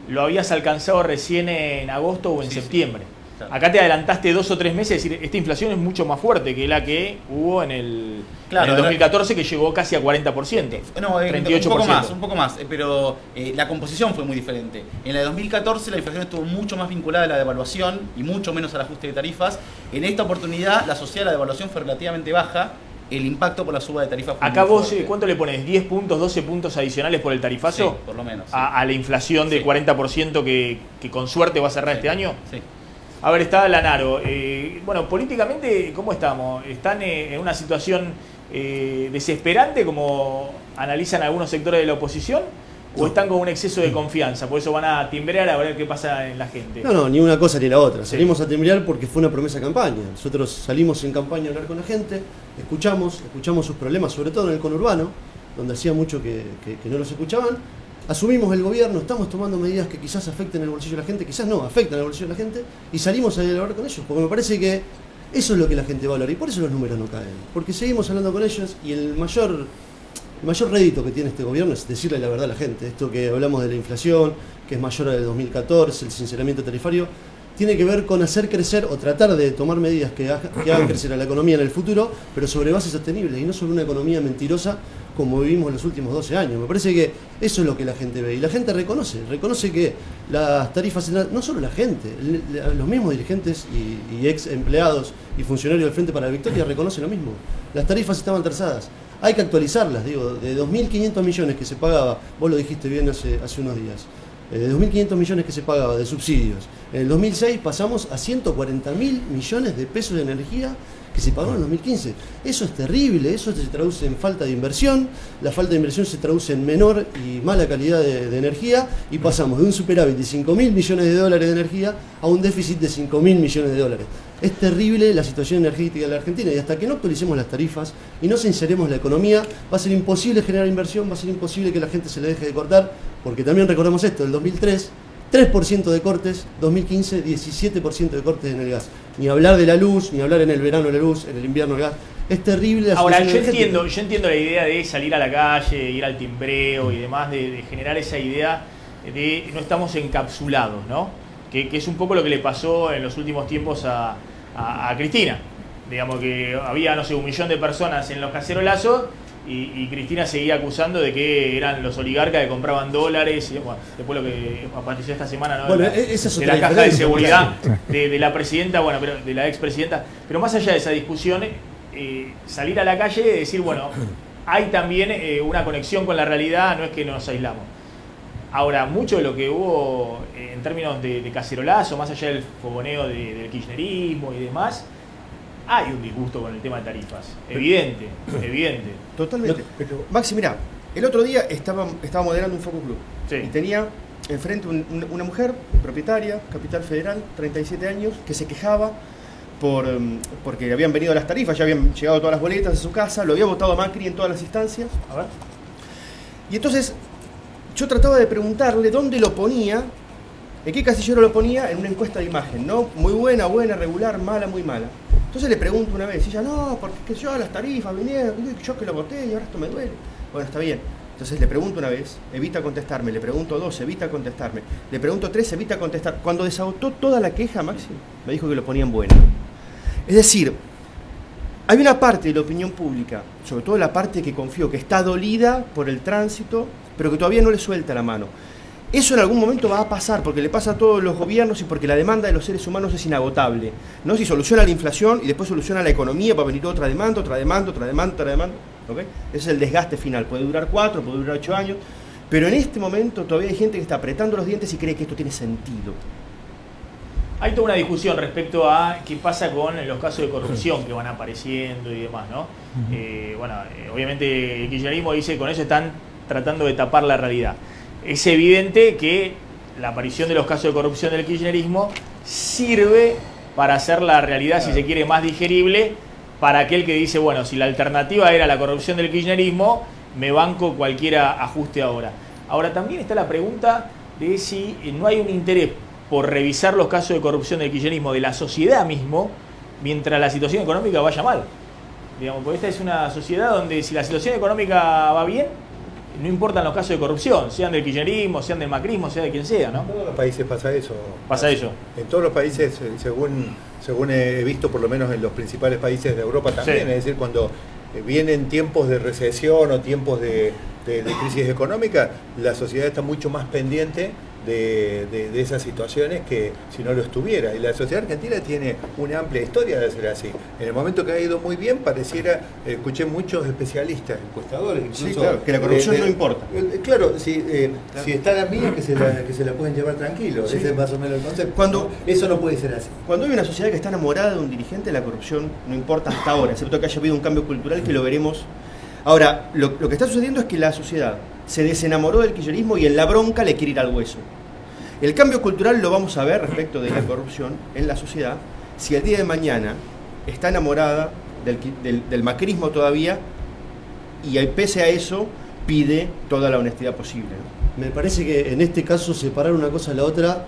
lo habías alcanzado recién en agosto o en Sí, sí. septiembre. Claro. Acá te adelantaste 2 o 3 meses, es decir, esta inflación es mucho más fuerte que la que hubo en el, Claro, en el era- 2014, que llegó casi a 40%. No, 38%. un poco más, pero la composición fue muy diferente. En la de 2014 la inflación estuvo mucho más vinculada a la devaluación y mucho menos al ajuste de tarifas. En esta oportunidad la asociada a la devaluación fue relativamente baja. El impacto por la suba de tarifas fue Acá muy vos, fuerte. ¿cuánto le pones? ¿10 puntos, 12 puntos adicionales por el tarifazo? Sí, por lo menos. Sí. A la inflación de Sí. 40% que con suerte va a cerrar este año. Sí. A ver, está Lanaro. Bueno, políticamente, ¿cómo estamos? ¿Están en una situación desesperante como analizan algunos sectores de la oposición? ¿O están con un exceso de confianza? Por eso van a timbrear a ver qué pasa en la gente. No, ni una cosa ni la otra. Salimos a temblar porque fue una promesa de campaña. Nosotros salimos en campaña a hablar con la gente, escuchamos sus problemas, sobre todo en el conurbano, donde hacía mucho que no los escuchaban. Asumimos el gobierno, estamos tomando medidas que quizás afecten el bolsillo de la gente, quizás no, afectan el bolsillo de la gente, y salimos a dialogar con ellos, porque me parece que eso es lo que la gente valora, y por eso los números no caen. Porque seguimos hablando con ellos, y el mayor rédito que tiene este gobierno es decirle la verdad a la gente. Esto que hablamos de la inflación, que es mayor a la del 2014, el sinceramiento tarifario, tiene que ver con hacer crecer o tratar de tomar medidas que hagan crecer a la economía en el futuro, pero sobre bases sostenibles y no sobre una economía mentirosa como vivimos los últimos 12 años. Me parece que eso es lo que la gente ve. Y la gente reconoce que las tarifas, no solo la gente, los mismos dirigentes y ex empleados y funcionarios del Frente para la Victoria reconocen lo mismo. Las tarifas estaban atrasadas. Hay que actualizarlas, digo, de 2.500 millones que se pagaba, vos lo dijiste bien hace unos días, de 2.500 millones que se pagaba de subsidios. En el 2006 pasamos a 140.000 millones de pesos de energía que se pagó en el 2015. Eso es terrible, eso se traduce en falta de inversión, la falta de inversión se traduce en menor y mala calidad de energía, y pasamos de un superávit de 5.000 millones de dólares de energía a un déficit de 5.000 millones de dólares. Es terrible la situación energética de la Argentina, y hasta que no actualicemos las tarifas y no sinceremos la economía, va a ser imposible generar inversión, va a ser imposible que la gente se le deje de cortar, porque también recordamos esto, el 2003, 3% de cortes, 2015, 17% de cortes en el gas. Ni hablar de la luz, ni hablar en el verano de la luz, en el invierno el gas. Es terrible la Ahora, situación energética. yo entiendo la idea de salir a la calle, ir al timbreo y demás, de generar esa idea de no estamos encapsulados, ¿no? Que es un poco lo que le pasó en los últimos tiempos a Cristina. Digamos que había, no sé, 1 millón de personas en los cacerolazos y Cristina seguía acusando de que eran los oligarcas que compraban dólares. Y, bueno, después lo que apareció esta semana, ¿no? Bueno, de esa es otra la caja de diferencia, seguridad de la presidenta, bueno, pero de la expresidenta. Pero más allá de esa discusión, salir a la calle y decir, bueno, hay también una conexión con la realidad, no es que nos aislamos. Ahora, mucho de lo que hubo en términos de cacerolazo, más allá del fogoneo del kirchnerismo y demás, hay un disgusto con el tema de tarifas. Evidente. Totalmente. Maxi, mira, el otro día estaba moderando un focus group. Sí. Y tenía enfrente una mujer propietaria, Capital Federal, 37 años, que se quejaba porque habían venido las tarifas, ya habían llegado todas las boletas de su casa, lo había votado a Macri en todas las instancias. A ver. Y entonces yo trataba de preguntarle dónde lo ponía, en qué casillero lo ponía en una encuesta de imagen, ¿no? Muy buena, regular, mala, muy mala. Entonces le pregunto una vez, y ella, no, porque yo las tarifas vinieron, yo que lo voté y ahora esto me duele. Bueno, está bien. Entonces le pregunto una vez, evita contestarme, le pregunto dos, evita contestarme, le pregunto tres, evita contestar. Cuando desagotó toda la queja, Maxi me dijo que lo ponían bueno. Es decir, hay una parte de la opinión pública, sobre todo la parte que confío, que está dolida por el tránsito, pero que todavía no le suelta la mano. Eso en algún momento va a pasar, porque le pasa a todos los gobiernos y porque la demanda de los seres humanos es inagotable. ¿No? Si soluciona la inflación y después soluciona la economía, va a venir otra demanda, otra demanda, otra demanda, otra demanda. ¿Okay? Ese es el desgaste final. Puede durar 4, puede durar 8 años, pero en este momento todavía hay gente que está apretando los dientes y cree que esto tiene sentido. Hay toda una discusión respecto a qué pasa con los casos de corrupción que van apareciendo y demás, ¿no? Obviamente el kirchnerismo dice que con eso están tratando de tapar la realidad. Es evidente que la aparición de los casos de corrupción del kirchnerismo sirve para hacer la realidad, si se quiere, más digerible para aquel que dice, bueno, si la alternativa era la corrupción del kirchnerismo, me banco cualquier ajuste ahora. Ahora, también está la pregunta de si no hay un interés por revisar los casos de corrupción del kirchnerismo de la sociedad mismo, mientras la situación económica vaya mal. Digamos, porque esta es una sociedad donde si la situación económica va bien, no importan los casos de corrupción, sean del kirchnerismo, sean del macrismo, sea de quien sea, ¿no? En todos los países pasa eso. Pasa eso. En todos los países, según he visto, por lo menos en los principales países de Europa también, sí. Es decir, cuando vienen tiempos de recesión o tiempos de crisis económica, la sociedad está mucho más pendiente de esas situaciones que si no lo estuviera. Y la sociedad argentina tiene una amplia historia de ser así. En el momento que ha ido muy bien, pareciera, escuché muchos especialistas, encuestadores, incluso... Sí, claro, que la corrupción no importa. Claro, si está la mía, que se la pueden llevar tranquilo. Sí. Ese es más o menos el concepto. Eso no puede ser así. Cuando hay una sociedad que está enamorada de un dirigente, la corrupción no importa hasta ahora, excepto que haya habido un cambio cultural que lo veremos. Ahora, lo que está sucediendo es que la sociedad se desenamoró del kirchnerismo y en la bronca le quiere ir al hueso. El cambio cultural lo vamos a ver respecto de la corrupción en la sociedad si el día de mañana está enamorada del macrismo todavía y pese a eso pide toda la honestidad posible, ¿no? Me parece que en este caso separar una cosa de la otra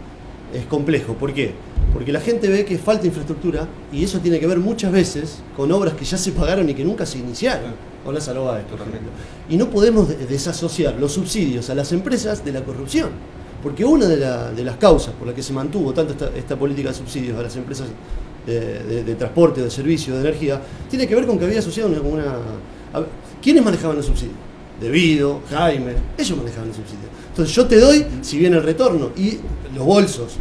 es complejo. ¿Por qué? Porque la gente ve que falta infraestructura y eso tiene que ver muchas veces con obras que ya se pagaron y que nunca se iniciaron. Hola, Salvador, por ejemplo. Y no podemos desasociar los subsidios a las empresas de la corrupción. Porque una de las causas por las que se mantuvo tanto esta política de subsidios a las empresas de transporte, de servicio, de energía, tiene que ver con que había asociado ¿quiénes manejaban los subsidios? Debido, Jaime, ellos manejaban el subsidio. Entonces yo te doy, si viene el retorno, y los bolsos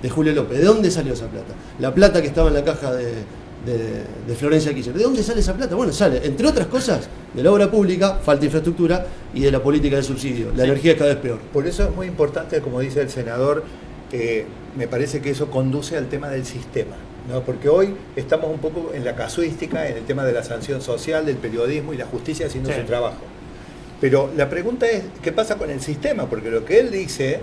de Julio López, ¿de dónde salió esa plata? La plata que estaba en la caja de Florencia Kirchner. ¿De dónde sale esa plata? Bueno, sale, entre otras cosas, de la obra pública, falta de infraestructura y de la política de subsidio. La energía es cada vez peor. Por eso es muy importante, como dice el senador, me parece que eso conduce al tema del sistema, ¿no? Porque hoy estamos un poco en la casuística, en el tema de la sanción social, del periodismo y la justicia haciendo su trabajo. Pero la pregunta es, ¿qué pasa con el sistema? Porque lo que él dice,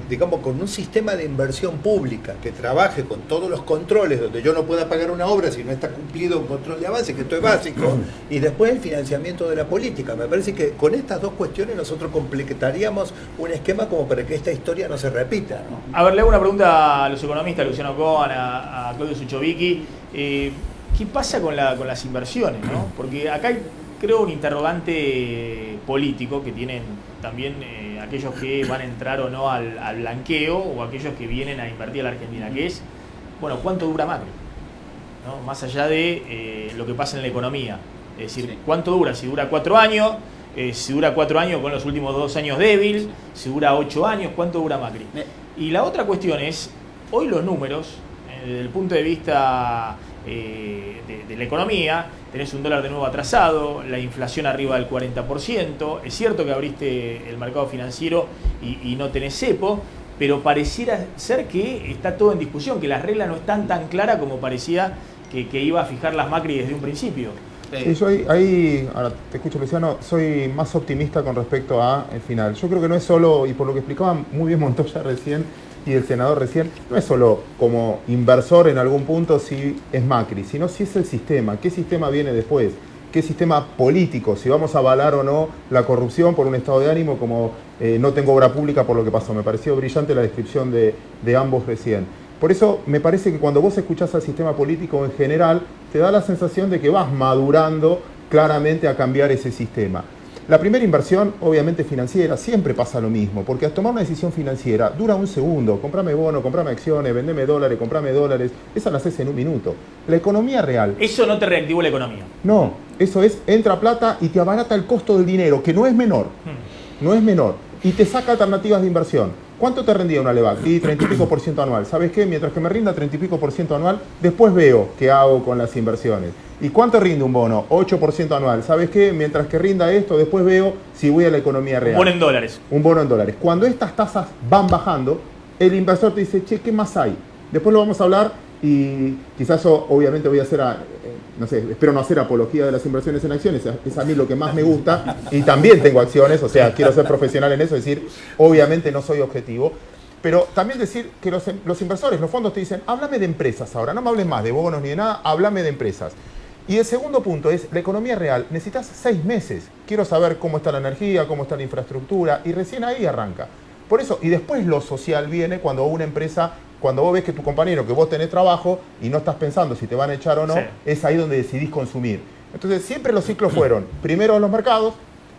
digamos, con un sistema de inversión pública que trabaje con todos los controles, donde yo no pueda pagar una obra si no está cumplido un control de avance, que esto es básico, y después el financiamiento de la política. Me parece que con estas dos cuestiones nosotros completaríamos un esquema como para que esta historia no se repita, ¿no? A ver, le hago una pregunta a los economistas, a Luciano Cohen, a Claudio Suchovicki. ¿Qué pasa con las inversiones, ¿no? Porque acá hay, creo, un interrogante político que tienen también aquellos que van a entrar o no al blanqueo o aquellos que vienen a invertir a la Argentina, que es, bueno, ¿cuánto dura Macri? ¿No? Más allá de lo que pasa en la economía. Es decir, ¿cuánto dura? Si dura 4 años, si dura 4 años con los últimos 2 años débil, si dura 8 años, ¿cuánto dura Macri? Y la otra cuestión es, hoy los números, desde el punto de vista de la economía, tenés un dólar de nuevo atrasado, la inflación arriba del 40%, es cierto que abriste el mercado financiero y no tenés cepo, pero pareciera ser que está todo en discusión, que las reglas no están tan claras como parecía que iba a fijar las Macri desde un principio. Sí, yo ahí, ahora te escucho, Luciano, soy más optimista con respecto al final. Yo creo que no es solo, y por lo que explicaba muy bien Montoya recién y el senador recién, no es solo como inversor en algún punto si es Macri, sino si es el sistema. ¿Qué sistema viene después? ¿Qué sistema político? Si vamos a avalar o no la corrupción por un estado de ánimo como no tengo obra pública por lo que pasó. Me pareció brillante la descripción de ambos recién. Por eso me parece que cuando vos escuchás al sistema político en general, te da la sensación de que vas madurando claramente a cambiar ese sistema. La primera inversión, obviamente financiera, siempre pasa lo mismo, porque al tomar una decisión financiera dura un segundo. Comprame bono, comprame acciones, vendeme dólares, comprame dólares. Esa la haces en un minuto. La economía real... Eso no te reactivó la economía. No, eso es, entra plata y te abarata el costo del dinero, que no es menor. No es menor. Y te saca alternativas de inversión. ¿Cuánto te rendía una LEVAC? Y 30 y pico % anual. ¿Sabes qué? Mientras que me rinda 30 y pico % anual, después veo qué hago con las inversiones. ¿Y cuánto rinde un bono? 8% anual. ¿Sabes qué? Mientras que rinda esto, después veo si voy a la economía real. Un bono en dólares. Un bono en dólares. Cuando estas tasas van bajando, el inversor te dice, che, ¿qué más hay? Después lo vamos a hablar y quizás yo obviamente voy a hacer, no sé, espero no hacer apología de las inversiones en acciones, es a mí lo que más me gusta y también tengo acciones, o sea, quiero ser profesional en eso, es decir, obviamente no soy objetivo. Pero también decir que los inversores, los fondos te dicen, háblame de empresas ahora, no me hables más de bonos ni de nada, háblame de empresas. Y el segundo punto es, la economía real, necesitas 6 meses. Quiero saber cómo está la energía, cómo está la infraestructura, y recién ahí arranca. Por eso, y después lo social viene cuando una empresa, cuando vos ves que tu compañero, que vos tenés trabajo y no estás pensando si te van a echar o no, es ahí donde decidís consumir. Entonces, siempre los ciclos fueron, primero los mercados,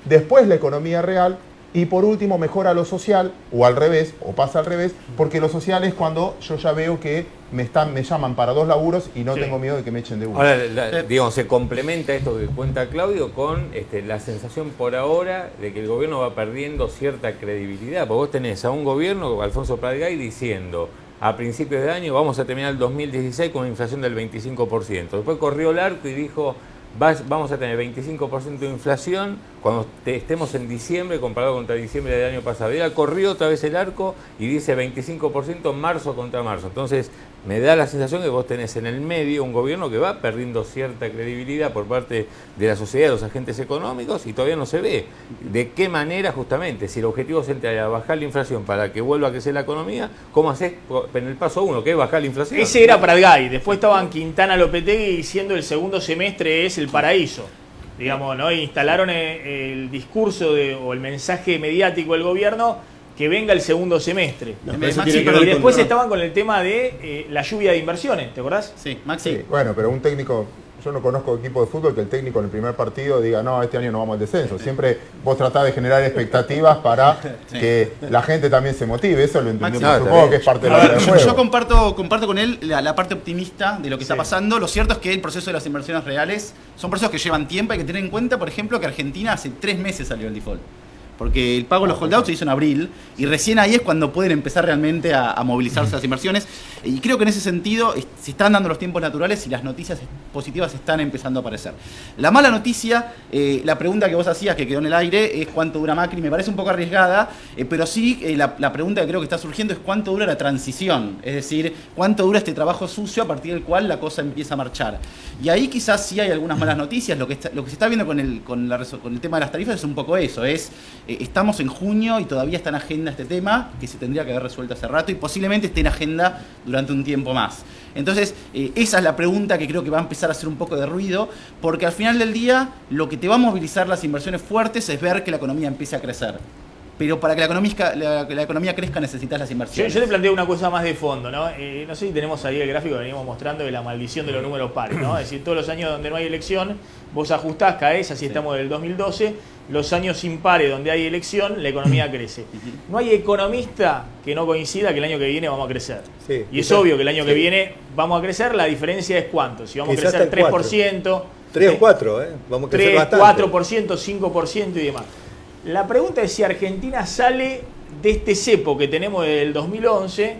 después la economía real, y por último mejora lo social, o al revés, o pasa al revés, porque lo social es cuando yo ya veo que me llaman para 2 laburos y no tengo miedo de que me echen de uno. Ahora, digamos, se complementa esto que cuenta Claudio con la sensación por ahora de que el gobierno va perdiendo cierta credibilidad. Porque vos tenés a un gobierno, Alfonso Pratgay, diciendo a principios de año vamos a terminar el 2016 con una inflación del 25%. Después corrió el arco y dijo... vamos a tener 25% de inflación cuando estemos en diciembre comparado contra diciembre del año pasado. Y ahora corrió otra vez el arco y dice 25% marzo contra marzo. Entonces me da la sensación que vos tenés en el medio un gobierno que va perdiendo cierta credibilidad por parte de la sociedad, de los agentes económicos, y todavía no se ve de qué manera justamente, si el objetivo central es bajar la inflación para que vuelva a crecer la economía, ¿cómo hacés en el paso 1, que es bajar la inflación? Ese era Pratgay. Después estaban Quintana Lopetegui diciendo el segundo semestre es el paraíso. Digamos, ¿no? Instalaron el discurso o el mensaje mediático del gobierno que venga el segundo semestre. Y después estaban con el tema de la lluvia de inversiones, ¿te acordás? Sí, Maxi. Sí, bueno, pero un técnico, yo no conozco equipo de fútbol que el técnico en el primer partido diga, no, este año no vamos al descenso. Siempre vos tratás de generar expectativas para que la gente también se motive. Eso lo entendemos, supongo que es parte de la del juego. Yo comparto con él la parte optimista de lo que está pasando. Lo cierto es que el proceso de las inversiones reales son procesos que llevan tiempo. Hay que tener en cuenta, por ejemplo, que Argentina hace 3 meses salió el default. Porque el pago de los holdouts se hizo en abril y recién ahí es cuando pueden empezar realmente a movilizarse las inversiones. Y creo que en ese sentido se están dando los tiempos naturales y las noticias positivas están empezando a aparecer. La mala noticia, la pregunta que vos hacías que quedó en el aire, es cuánto dura Macri. Me parece un poco arriesgada, pero sí la pregunta que creo que está surgiendo es cuánto dura la transición. Es decir, cuánto dura este trabajo sucio a partir del cual la cosa empieza a marchar. Y ahí quizás sí hay algunas malas noticias. Lo que se está viendo con el tema de las tarifas es un poco eso. Estamos en junio y todavía está en agenda este tema que se tendría que haber resuelto hace rato y posiblemente esté en agenda durante un tiempo más. Entonces, esa es la pregunta que creo que va a empezar a hacer un poco de ruido, porque al final del día lo que te va a movilizar las inversiones fuertes es ver que la economía empiece a crecer. Pero para que la economía crezca necesitas las inversiones. Yo te planteo una cosa más de fondo, ¿no? No sé si tenemos ahí el gráfico que venimos mostrando de la maldición de los números pares, ¿no? Es decir, todos los años donde no hay elección, vos ajustás, caes, así estamos del 2012, los años impares donde hay elección, la economía crece. No hay economista que no coincida que el año que viene vamos a crecer. Sí, y es obvio que el año que viene vamos a crecer, la diferencia es cuánto. Si vamos a crecer 3%, 3 o 4, vamos a crecer 3, bastante. 4%, 5% y demás. La pregunta es si Argentina sale de este cepo que tenemos del 2011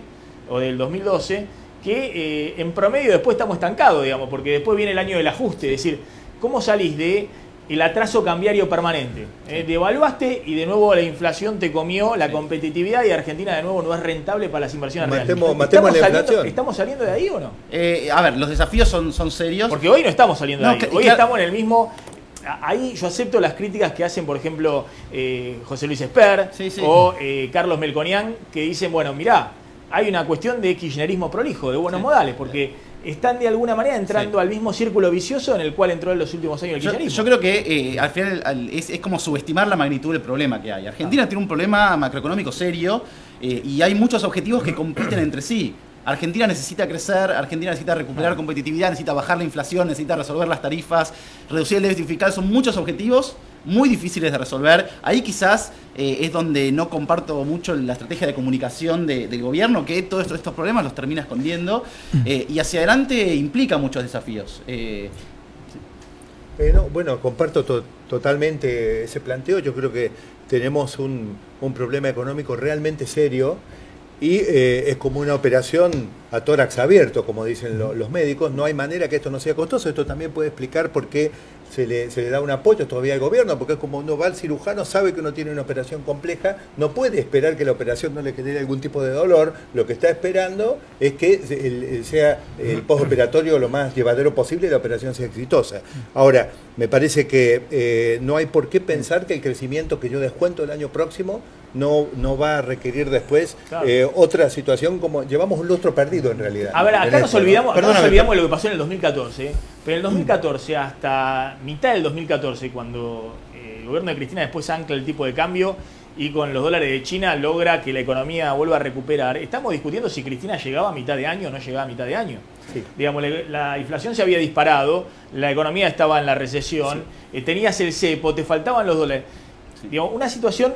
o del 2012, que en promedio después estamos estancados, digamos, porque después viene el año del ajuste. Es decir, ¿cómo salís de el atraso cambiario permanente? Devaluaste y de nuevo la inflación te comió la competitividad y Argentina de nuevo no es rentable para las inversiones reales. ¿Estamos saliendo de ahí o no? A ver, los desafíos son serios. Porque hoy no estamos saliendo de ahí. Hoy estamos en el mismo... Ahí yo acepto las críticas que hacen, por ejemplo, José Luis Esper o Carlos Melconian, que dicen, bueno, mirá, hay una cuestión de kirchnerismo prolijo, de buenos modales, porque están de alguna manera entrando al mismo círculo vicioso en el cual entró en los últimos años el kirchnerismo. Yo creo que al final es como subestimar la magnitud del problema que hay. Argentina tiene un problema macroeconómico serio y hay muchos objetivos que compiten entre sí. Argentina necesita crecer, Argentina necesita recuperar competitividad, necesita bajar la inflación, necesita resolver las tarifas, reducir el déficit fiscal. Son muchos objetivos muy difíciles de resolver. Ahí quizás es donde no comparto mucho la estrategia de comunicación del gobierno, que todos estos problemas los termina escondiendo, y hacia adelante implica muchos desafíos. Bueno, comparto totalmente ese planteo. Yo creo que tenemos un problema económico realmente serio y es como una operación a tórax abierto, como dicen los médicos. No hay manera que esto no sea costoso. Esto también puede explicar por qué se le da un apoyo todavía al gobierno, porque es como uno va al cirujano, sabe que uno tiene una operación compleja, no puede esperar que la operación no le genere algún tipo de dolor. Lo que está esperando es que sea el postoperatorio lo más llevadero posible y la operación sea exitosa. Ahora, me parece que no hay por qué pensar que el crecimiento que yo descuento el año próximo no va a requerir después otra situación, como llevamos un lustro perdido en realidad. A ver, acá nos olvidamos de lo que pasó en el 2014, pero en el 2014 hasta mitad del 2014, cuando el gobierno de Cristina después ancla el tipo de cambio y con los dólares de China logra que la economía vuelva a recuperar, estamos discutiendo si Cristina llegaba a mitad de año o no llegaba a mitad de año. Sí. Digamos, la inflación se había disparado, la economía estaba en la recesión, tenías el cepo, te faltaban los dólares. Sí. Digamos, una situación,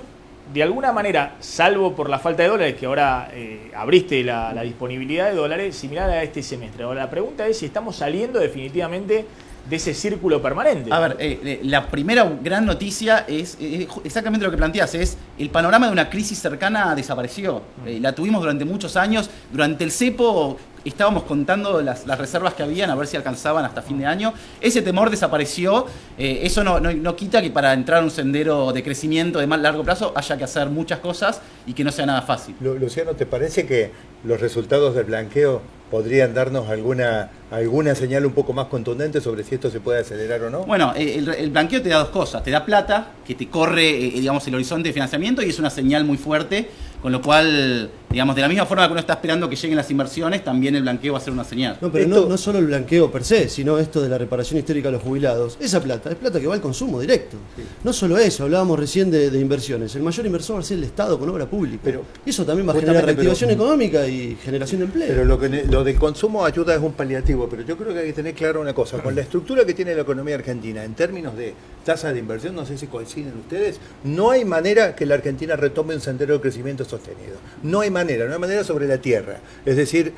de alguna manera, salvo por la falta de dólares, que ahora abriste la disponibilidad de dólares, similar a este semestre. Ahora, la pregunta es si estamos saliendo definitivamente de ese círculo permanente. A ver, la primera gran noticia es exactamente lo que planteas, es el panorama de una crisis cercana desapareció. La tuvimos durante muchos años, durante el cepo estábamos contando las reservas que habían, a ver si alcanzaban hasta fin de año. Ese temor desapareció. Eso no quita que para entrar a un sendero de crecimiento de más largo plazo haya que hacer muchas cosas y que no sea nada fácil. Luciano, ¿te parece que los resultados del blanqueo podrían darnos alguna señal un poco más contundente sobre si esto se puede acelerar o no? Bueno, el blanqueo te da dos cosas. Te da plata, que te corre digamos, el horizonte de financiamiento, y es una señal muy fuerte, con lo cual, digamos, de la misma forma que uno está esperando que lleguen las inversiones, también el blanqueo va a ser una señal. No, pero no solo el blanqueo per se, sino esto de la reparación histórica a los jubilados. Esa plata es plata que va al consumo directo. Sí. No solo eso, hablábamos recién de inversiones. El mayor inversor va a ser el Estado con obra pública. Pero eso también va a generar reactivación económica y generación de empleo. Pero lo del consumo ayuda es un paliativo, pero yo creo que hay que tener claro una cosa. Con la estructura que tiene la economía argentina en términos de tasa de inversión, no sé si coinciden ustedes, no hay manera que la Argentina retome un sendero de crecimiento sostenido. No hay manera sobre la tierra. Es decir,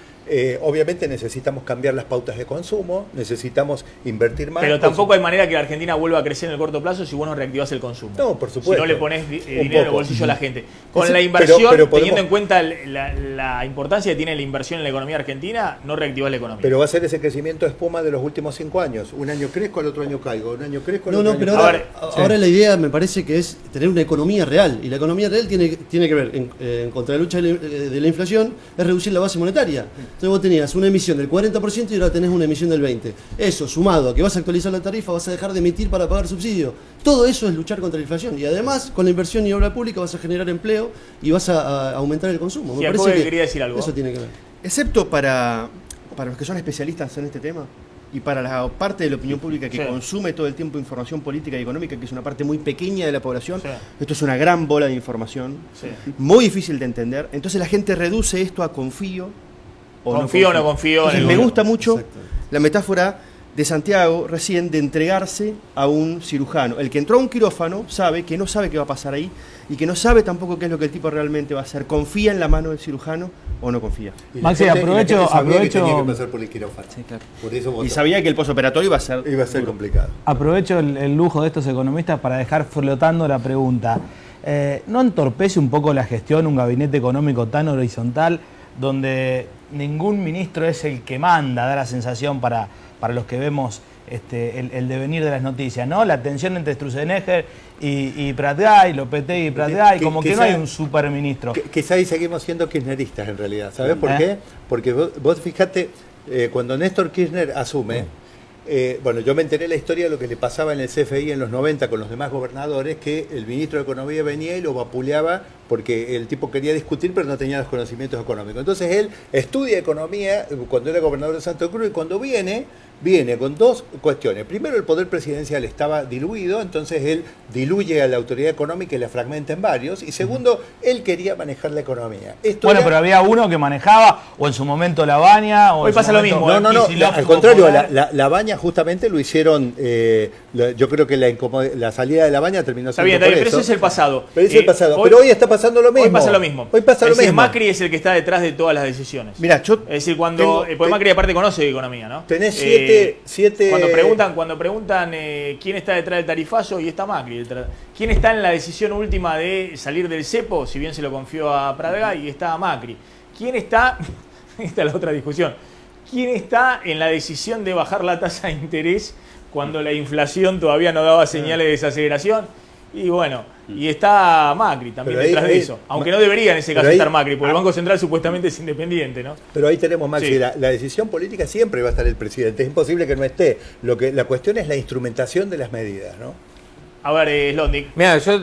obviamente necesitamos cambiar las pautas de consumo, necesitamos invertir más. Pero tampoco hay manera que la Argentina vuelva a crecer en el corto plazo si vos no reactivás el consumo. No, por supuesto. Si no le pones dinero en el bolsillo a la gente. Con la inversión, pero teniendo en cuenta la importancia que tiene la inversión en la economía argentina, no reactivás la economía. Pero va a ser ese crecimiento espuma de los últimos 5 años. Un año crezco, al otro año caigo. Un año crezco, al otro año caigo. Ahora la idea me parece que es tener una economía real. Y la economía real tiene que ver, en contra la lucha de la inflación, es reducir la base monetaria. Entonces vos tenías una emisión del 40% y ahora tenés una emisión del 20%. Eso, sumado a que vas a actualizar la tarifa, vas a dejar de emitir para pagar subsidios. Todo eso es luchar contra la inflación. Y además, con la inversión y obra pública vas a generar empleo y vas a aumentar el consumo. Me parece que quería decir algo. Eso tiene que ver. Excepto para los que son especialistas en este tema, y para la parte de la opinión pública que consume todo el tiempo información política y económica, que es una parte muy pequeña de la población, esto es una gran bola de información, muy difícil de entender. Entonces la gente reduce esto a confío o no confío. Entonces, me gusta mucho la metáfora de Santiago recién de entregarse a un cirujano. El que entró a un quirófano sabe que no sabe qué va a pasar ahí y que no sabe tampoco qué es lo que el tipo realmente va a hacer. ¿Confía en la mano del cirujano o no confía? Maxi, aprovecho. Que tenía que pasar por el quirófano. Sí, claro. Por eso y sabía que el postoperatorio iba a ser complicado. Aprovecho el lujo de estos economistas para dejar flotando la pregunta. ¿No entorpece un poco la gestión un gabinete económico tan horizontal, donde ningún ministro es el que manda? Da la sensación para los que vemos el devenir de las noticias, ¿no? La tensión entre Sturzenegger y Pratgay, Lopetegui y Pratgay, como que no hay un superministro. Quizá ahí seguimos siendo kirchneristas en realidad. ¿Sabés por qué? Porque vos fijate, cuando Néstor Kirchner asume, bueno, yo me enteré la historia de lo que le pasaba en el CFI en los 90 con los demás gobernadores, que el ministro de Economía venía y lo vapuleaba porque el tipo quería discutir pero no tenía los conocimientos económicos. Entonces él estudia economía cuando era gobernador de Santa Cruz y cuando viene con dos cuestiones. Primero, el poder presidencial estaba diluido, entonces él diluye a la autoridad económica y la fragmenta en varios. Y segundo, él quería manejar la economía. Bueno, pero había uno que manejaba, o en su momento Labaña, o hoy pasa lo mismo. No, al contrario, Labaña justamente lo hicieron, yo creo que la salida de Labaña terminó siendo Está bien, pero eso es el pasado. Pero es el pasado. Pero hoy está pasando lo mismo. Hoy pasa lo mismo. Hoy pasa lo mismo. Macri es el que está detrás de todas las decisiones. Mira, es decir, cuando porque Macri aparte conoce de economía, ¿no? Tenés siete... Cuando preguntan quién está detrás del tarifazo, y está Macri. ¿Quién está en la decisión última de salir del cepo? Si bien se lo confió a Pradga, y está Macri. ¿Quién está? Esta es la otra discusión. ¿Quién está en la decisión de bajar la tasa de interés cuando la inflación todavía no daba señales de desaceleración? Y bueno, y está Macri también detrás de eso. Aunque no debería en ese caso estar Macri, porque el Banco Central supuestamente es independiente, ¿no? Pero ahí tenemos, Maxi, sí. La decisión política siempre va a estar el presidente. Es imposible que no esté. La cuestión es la instrumentación de las medidas, ¿no? A ver, Slotnick. Mira, yo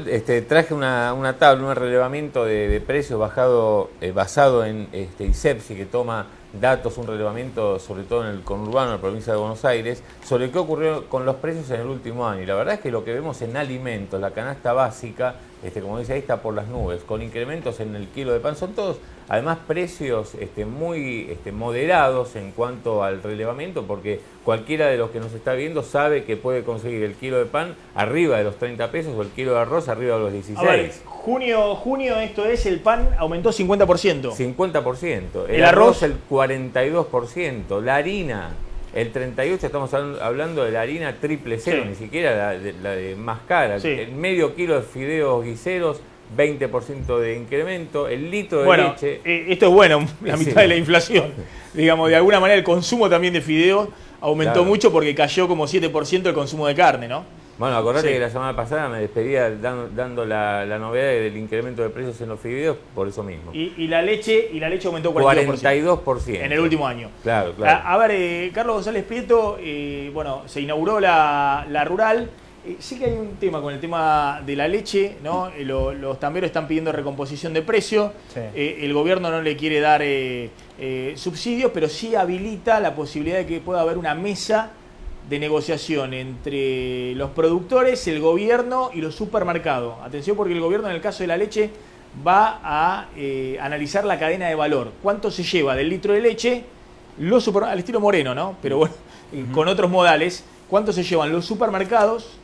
traje una tabla, un relevamiento de precios basado en ISEPSI, que toma datos, un relevamiento sobre todo en el conurbano de la provincia de Buenos Aires, sobre qué ocurrió con los precios en el último año. Y la verdad es que lo que vemos en alimentos, la canasta básica, como dice ahí, está por las nubes, con incrementos en el kilo de pan. Son todos, además, precios muy moderados en cuanto al relevamiento, porque cualquiera de los que nos está viendo sabe que puede conseguir el kilo de pan arriba de los 30 pesos o el kilo de arroz arriba de los 16. A ver, junio esto es, el pan aumentó 50%. 50%. El arroz el 42%. La harina el 38%. Estamos hablando de la harina triple cero, ni siquiera la de más cara. El medio kilo de fideos guiseros, 20% de incremento. El litro de leche... esto es bueno, la mitad de la inflación. Digamos, de alguna manera el consumo también de fideos aumentó mucho porque cayó como 7% el consumo de carne, ¿no? Bueno, acordate que la semana pasada me despedía dando la novedad del incremento de precios en los fideos por eso mismo. Y la leche aumentó 42%. En el último año. Claro. A ver, Carlos González Prieto, se inauguró la rural. Sí que hay un tema con el tema de la leche, ¿no? Los tamberos están pidiendo recomposición de precio. Sí. El gobierno no le quiere dar subsidios, pero sí habilita la posibilidad de que pueda haber una mesa de negociación entre los productores, el gobierno y los supermercados. Atención, porque el gobierno en el caso de la leche va a analizar la cadena de valor. ¿Cuánto se lleva del litro de leche? Al estilo Moreno, ¿no? Pero bueno, con otros modales. ¿Cuánto se llevan los supermercados,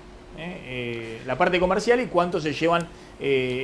la parte comercial, y cuánto se llevan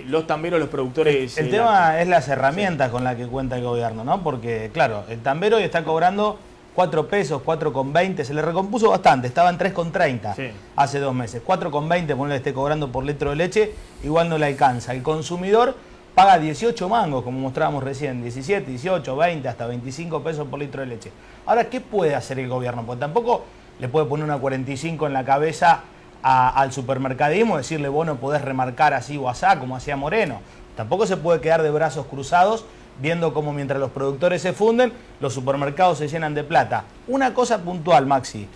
los tamberos, los productores? El tema es las herramientas con las que cuenta el gobierno, ¿no? Porque, claro, el tambero hoy está cobrando 4 pesos, 4,20, se le recompuso bastante, estaba en 3,30 hace 2 meses. 4,20, ponle esté cobrando por litro de leche, igual no le alcanza. El consumidor paga 18 mangos, como mostrábamos recién, 17, 18, 20, hasta 25 pesos por litro de leche. Ahora, ¿qué puede hacer el gobierno? Porque tampoco le puede poner una 45 en la cabeza al supermercadismo, decirle, vos no podés remarcar así o asá, como hacía Moreno. Tampoco se puede quedar de brazos cruzados viendo cómo mientras los productores se funden, los supermercados se llenan de plata. Una cosa puntual, Maxi,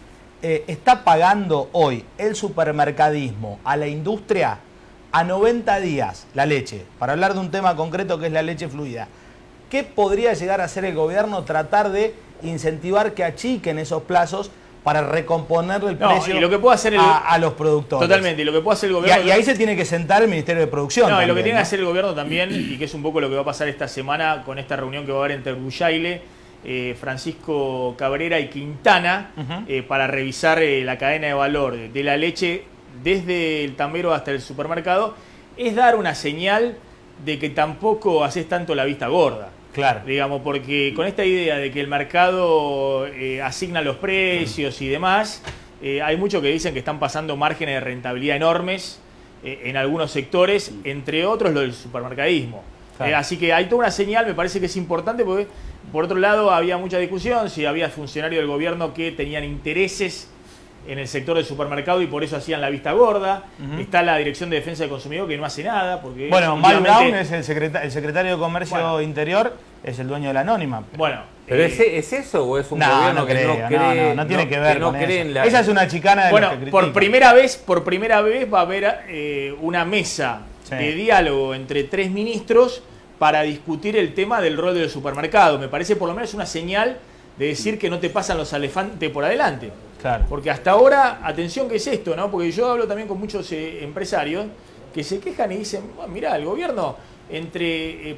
¿está pagando hoy el supermercadismo a la industria a 90 días la leche? Para hablar de un tema concreto que es la leche fluida. ¿Qué podría llegar a hacer el gobierno? Tratar de incentivar que achiquen esos plazos para recomponerle el precio y lo que puede hacer a los productores. Totalmente, y lo que puede hacer el gobierno... Y ahí se tiene que sentar el Ministerio de Producción. Y lo que tiene que hacer el gobierno también, y que es un poco lo que va a pasar esta semana con esta reunión que va a haber entre Urguyaile, Francisco Cabrera y Quintana, para revisar la cadena de valor de la leche desde el tambero hasta el supermercado, es dar una señal de que tampoco haces tanto la vista gorda. Claro. Digamos, porque con esta idea de que el mercado asigna los precios y demás, hay muchos que dicen que están pasando márgenes de rentabilidad enormes en algunos sectores, entre otros lo del supermercadismo. Claro. Así que hay toda una señal, me parece que es importante, porque por otro lado había mucha discusión si había funcionarios del gobierno que tenían intereses en el sector del supermercado y por eso hacían la vista gorda. Está la Dirección de Defensa del Consumidor, que no hace nada. Porque bueno, Mal Brown es el secretario de Comercio Interior, es el dueño de la Anónima. Bueno, ¿pero es eso o es un gobierno que no cree? No tiene que ver con eso. Esa es una chicana de bueno, los que por primera vez va a haber una mesa de diálogo entre 3 ministros para discutir el tema del rol del supermercado. Me parece por lo menos una señal de decir que no te pasan los elefantes por adelante. Claro. Porque hasta ahora, atención que es esto, ¿no? Porque yo hablo también con muchos empresarios que se quejan y dicen, bueno, mirá, el gobierno,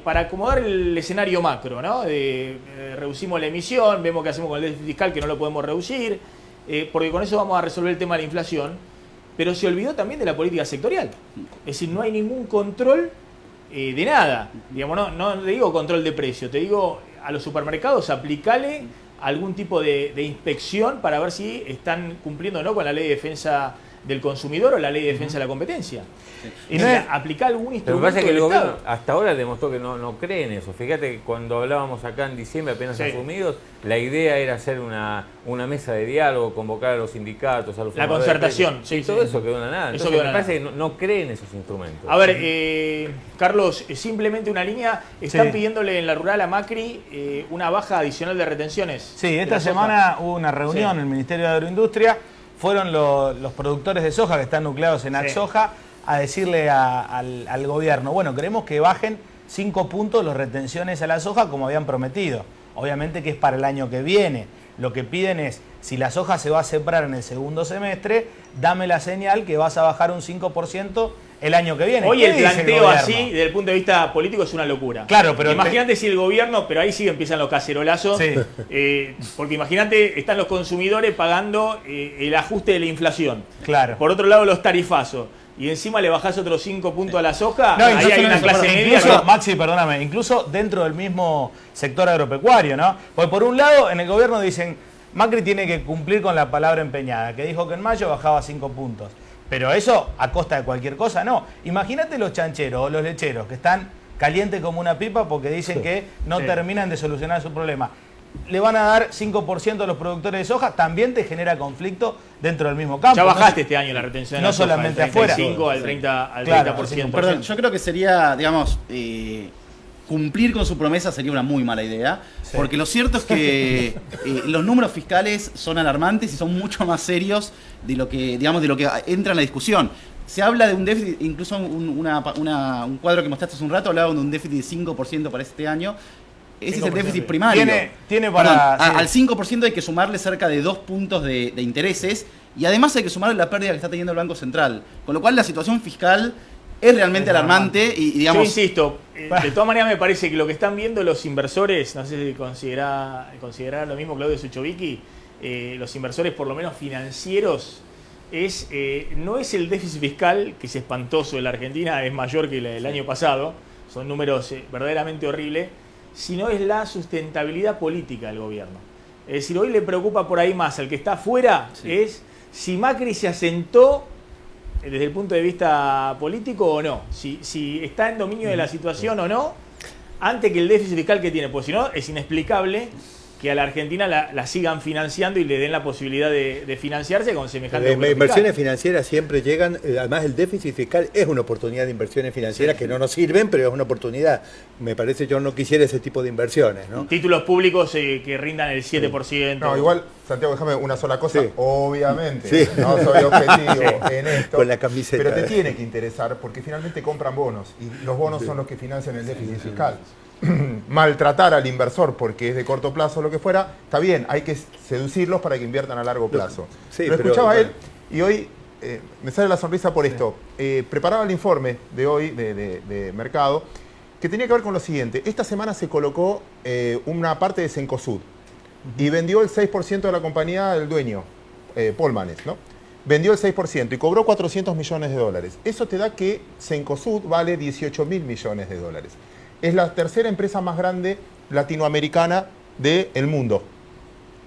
para acomodar el escenario macro, ¿no? Reducimos la emisión, vemos qué hacemos con el déficit fiscal que no lo podemos reducir, porque con eso vamos a resolver el tema de la inflación, pero se olvidó también de la política sectorial. Es decir, no hay ningún control de nada. Digamos, no te digo control de precio, te digo a los supermercados aplicale algún tipo de inspección para ver si están cumpliendo o no con la ley de defensa del consumidor o la ley de defensa de la competencia. Y no es aplicar algún instrumento. Lo que pasa es que el del gobierno Estado hasta ahora demostró que no cree en eso. Fíjate que cuando hablábamos acá en diciembre, apenas asumidos, la idea era hacer una mesa de diálogo, convocar a los sindicatos, a los la concertación. Y todo eso quedó en la nada. Entonces, me parece que no creen en esos instrumentos. A ver, Carlos, simplemente una línea. Están pidiéndole en la rural a Macri una baja adicional de retenciones. Sí, esta semana hubo una reunión en el Ministerio de Agroindustria. Fueron los productores de soja que están nucleados en Axoja a decirle al gobierno, bueno, queremos que bajen 5 puntos las retenciones a la soja como habían prometido. Obviamente que es para el año que viene. Lo que piden es, si la soja se va a sembrar en el segundo semestre, dame la señal que vas a bajar un 5% el año que viene. Hoy el planteo así, desde el punto de vista político, es una locura. Claro, pero imagínate si el gobierno, pero ahí sí empiezan los cacerolazos, porque imagínate, están los consumidores pagando el ajuste de la inflación. Claro. Por otro lado, los tarifazos. Y encima le bajás otros 5 puntos a la soja, no, ahí hay una clase media. Incluso, Maxi, perdóname, incluso dentro del mismo sector agropecuario, ¿no? Porque por un lado, en el gobierno dicen, Macri tiene que cumplir con la palabra empeñada, que dijo que en mayo bajaba 5 puntos. Pero eso a costa de cualquier cosa, no. Imagínate los chancheros o los lecheros que están calientes como una pipa porque dicen que no terminan de solucionar su problema. Le van a dar 5% a los productores de soja, también te genera conflicto dentro del mismo campo. Ya bajaste este año la retención de no la soja, solamente del 35 afuera. al 30%. Perdón, yo creo que sería, digamos, cumplir con su promesa sería una muy mala idea, porque lo cierto es que los números fiscales son alarmantes y son mucho más serios de lo que, digamos, de lo que entra en la discusión. Se habla de un déficit, incluso un cuadro que mostraste hace un rato hablaba de un déficit de 5% para este año. Ese es el déficit primario. Tiene para... Al 5% hay que sumarle cerca de 2 puntos de intereses y además hay que sumarle la pérdida que está teniendo el Banco Central. Con lo cual la situación fiscal es realmente alarmante y digamos... Yo insisto, de todas maneras me parece que lo que están viendo los inversores, no sé si considerar lo mismo Claudio Suchovicki, los inversores por lo menos financieros, no es el déficit fiscal, que es espantoso en la Argentina, es mayor que el año pasado, son números verdaderamente horribles, sino es la sustentabilidad política del gobierno. Es decir, hoy le preocupa por ahí más al que está afuera, es si Macri se asentó desde el punto de vista político o no, si está en dominio de la situación o no, antes que el déficit fiscal que tiene, porque si no es inexplicable que a la Argentina la sigan financiando y le den la posibilidad de financiarse con semejante inversiones financieras siempre llegan, además el déficit fiscal es una oportunidad de inversiones financieras que no nos sirven, pero es una oportunidad. Me parece, yo no quisiera ese tipo de inversiones, ¿no? Títulos públicos que rindan el 7%. No, igual, Santiago, déjame una sola cosa. Obviamente, no soy objetivo en esto, con la camiseta. Pero te tiene que interesar porque finalmente compran bonos y los bonos son los que financian el déficit fiscal. Maltratar al inversor porque es de corto plazo o lo que fuera, está bien, hay que seducirlos para que inviertan a largo plazo. Lo escuchaba él y hoy me sale la sonrisa por esto. Preparaba el informe de hoy de Mercado que tenía que ver con lo siguiente. Esta semana se colocó una parte de Cencosud y vendió el 6% de la compañía del dueño, Polmanes, ¿no? Vendió el 6% y cobró 400 millones de dólares. Eso te da que Cencosud vale 18.000 millones de dólares. Es la tercera empresa más grande latinoamericana del mundo.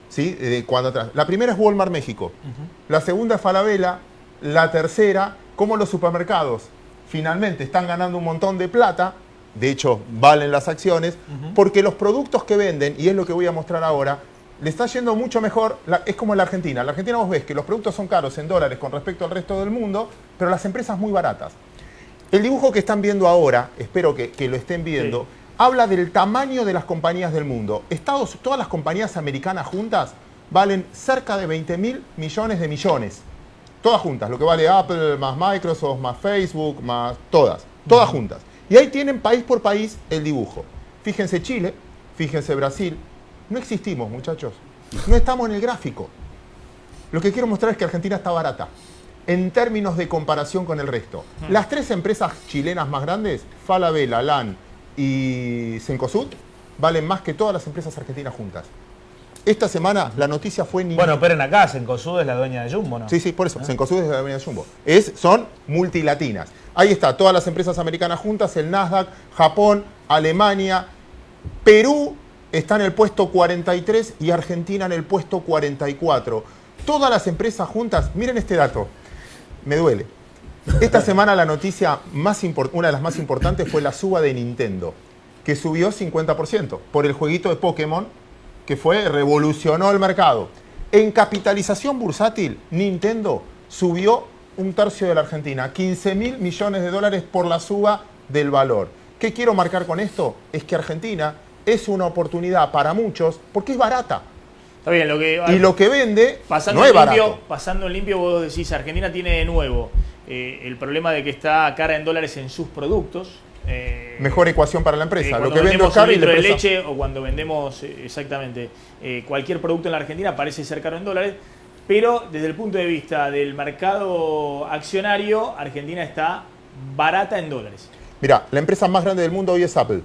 ¿Sí? Cuando atrás. La primera es Walmart México. La segunda es Falabella. La tercera, como los supermercados finalmente están ganando un montón de plata, de hecho valen las acciones, porque los productos que venden, y es lo que voy a mostrar ahora, le está yendo mucho mejor. Es como en la Argentina. En la Argentina vos ves que los productos son caros en dólares con respecto al resto del mundo, pero las empresas muy baratas. El dibujo que están viendo ahora, espero que lo estén viendo, habla del tamaño de las compañías del mundo. Todas las compañías americanas juntas valen cerca de 20.000 millones de millones. Todas juntas, lo que vale Apple, más Microsoft, más Facebook, más todas. todas juntas. Y ahí tienen país por país el dibujo. Fíjense Chile, fíjense Brasil. No existimos, muchachos. No estamos en el gráfico. Lo que quiero mostrar es que Argentina está barata en términos de comparación con el resto. Las 3 empresas chilenas más grandes, Falabella, LAN y Cencosud, valen más que todas las empresas argentinas juntas. Esta semana la noticia fue... Bueno, esperen acá, Cencosud es la dueña de Jumbo, ¿no? Sí, sí, por eso. Cencosud es la dueña de Jumbo. Son multilatinas. Ahí está, todas las empresas americanas juntas, el Nasdaq, Japón, Alemania, Perú está en el puesto 43 y Argentina en el puesto 44. Todas las empresas juntas, miren este dato, me duele. Esta semana la noticia una de las más importantes fue la suba de Nintendo, que subió 50% por el jueguito de Pokémon, que revolucionó el mercado. En capitalización bursátil, Nintendo subió 1/3 de la Argentina, 15.000 millones de dólares por la suba del valor. ¿Qué quiero marcar con esto? Es que Argentina es una oportunidad para muchos porque es barata. Está bien, y lo que vende no es barato. Pasando en limpio, vos decís, Argentina tiene de nuevo el problema de que está cara en dólares en sus productos. Mejor ecuación para la empresa. Lo que vendemos un litro de leche o cuando vendemos exactamente cualquier producto en la Argentina parece ser caro en dólares, pero desde el punto de vista del mercado accionario, Argentina está barata en dólares. Mira, la empresa más grande del mundo hoy es Apple.